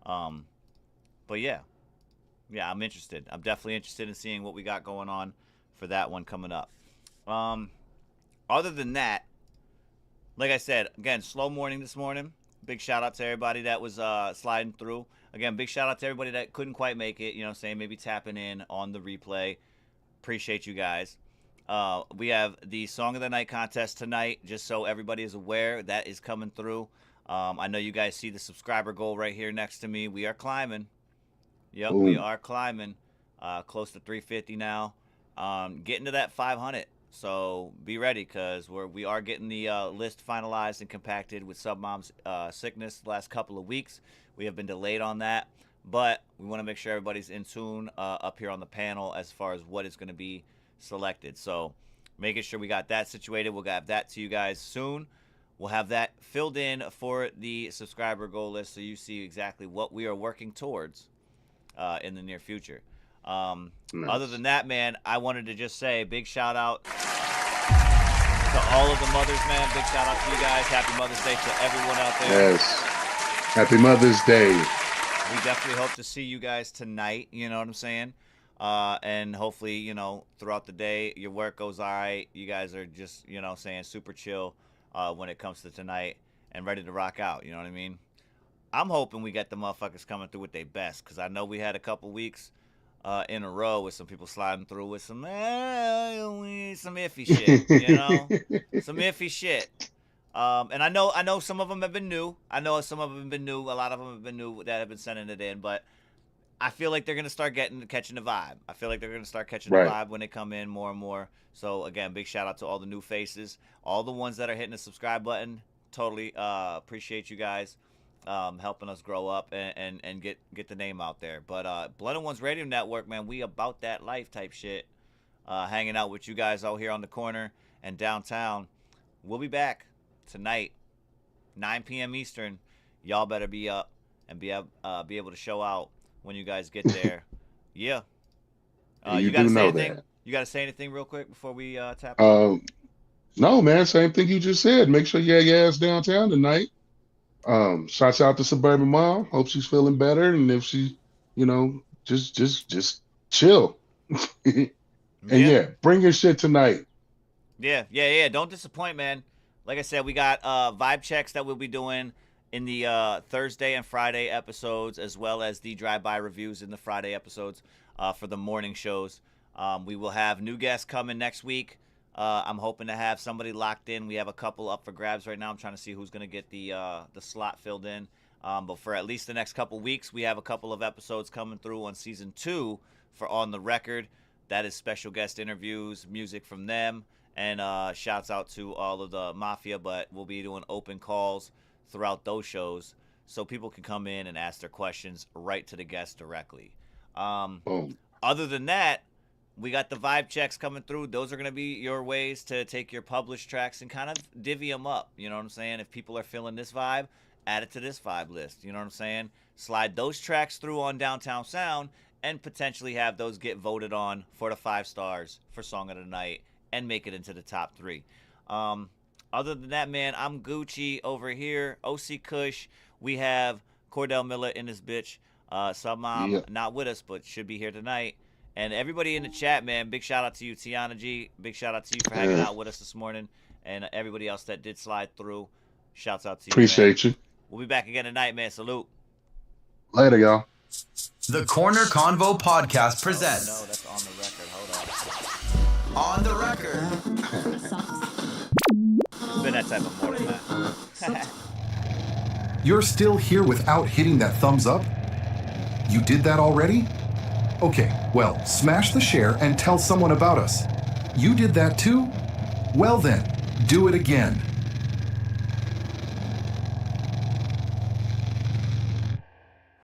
But yeah, I'm interested. I'm definitely interested in seeing what we got going on for that one coming up. Other than that, like I said, again, slow morning this morning. Big shout out to everybody that was sliding through. Again, big shout out to everybody that couldn't quite make it. You know what I'm saying? Maybe tapping in on the replay. Appreciate you guys. We have the Song of the Night contest tonight, just so everybody is aware. That is coming through. I know you guys see the subscriber goal right here next to me. We are climbing. Yep, we are climbing. Close to 350 now. Getting to that 500. So be ready, because we are getting the list finalized and compacted with Submom's sickness the last couple of weeks. We have been delayed on that, but we want to make sure everybody's in tune up here on the panel as far as what is going to be selected. So making sure we got that situated. We'll have that to you guys soon. We'll have that filled in for the subscriber goal list, so you see exactly what we are working towards in the near future. Nice. Other than that, man, I wanted to just say big shout out To all of the mothers, man, big shout out to you guys. Happy Mother's Day to everyone out there. Yes. Happy Mother's Day. We definitely hope to see you guys tonight. You know what I'm saying? And hopefully, you know, throughout the day, your work goes all right. You guys are just, you know, saying super chill when it comes to tonight and ready to rock out. You know what I mean? I'm hoping we get the motherfuckers coming through with their best, because I know we had a couple weeks in a row with some people sliding through with some iffy shit, you know, some iffy shit. And I know some of them have been new. A lot of them have been new that have been sending it in, but I feel like they're gonna start catching the vibe. I feel like they're gonna start catching the vibe when they come in more and more. So again, big shout out to all the new faces, all the ones that are hitting the subscribe button. Totally appreciate you guys helping us grow up and get the name out there. But Blood and Ones Radio Network, man, we about that life type shit. Hanging out with you guys out here on the corner and downtown. We'll be back tonight, 9 p.m. Eastern. Y'all better be up and be able to show out when you guys get there. Yeah. You gotta say anything? That. You gotta say anything real quick before we tap? No, man. Same thing you just said. Make sure you have your ass downtown tonight. Shouts out to Suburban Mom. Hope she's feeling better, and if she, you know, just chill. And bring your shit tonight. Yeah. Don't disappoint, man. Like I said, we got vibe checks that we'll be doing in the Thursday and Friday episodes, as well as the drive-by reviews in the Friday episodes for the morning shows. We will have new guests coming next week. I'm hoping to have somebody locked in. We have a couple up for grabs right now. I'm trying to see who's going to get the slot filled in. But for at least the next couple weeks, we have a couple of episodes coming through on season 2 for On the Record. That is special guest interviews, music from them, and shouts out to all of the Mafia. But we'll be doing open calls throughout those shows so people can come in and ask their questions right to the guests directly. Other than that, we got the vibe checks coming through. Those are going to be your ways to take your published tracks and kind of divvy them up. You know what I'm saying? If people are feeling this vibe, add it to this vibe list. You know what I'm saying? Slide those tracks through on Downtown Sound and potentially have those get voted on for the 5 stars for Song of the Night and make it into the top 3. Other than that, man, I'm Gucci over here. OC Kush. We have Cordell Miller in this bitch. Some mom not with us, but should be here tonight. And everybody in the chat, man, big shout out to you, Tiana G. Big shout out to you for hanging out with us this morning. And everybody else that did slide through, shouts out to you. Appreciate you. We'll be back again tonight, man. Salute. Later, y'all. The Korner Konvo podcast presents. Oh, no, that's on the record. Hold On the record. It's been that type of morning, man. You're still here without hitting that thumbs up? You did that already? Okay, well, smash the share and tell someone about us. You did that too? Well then, do it again.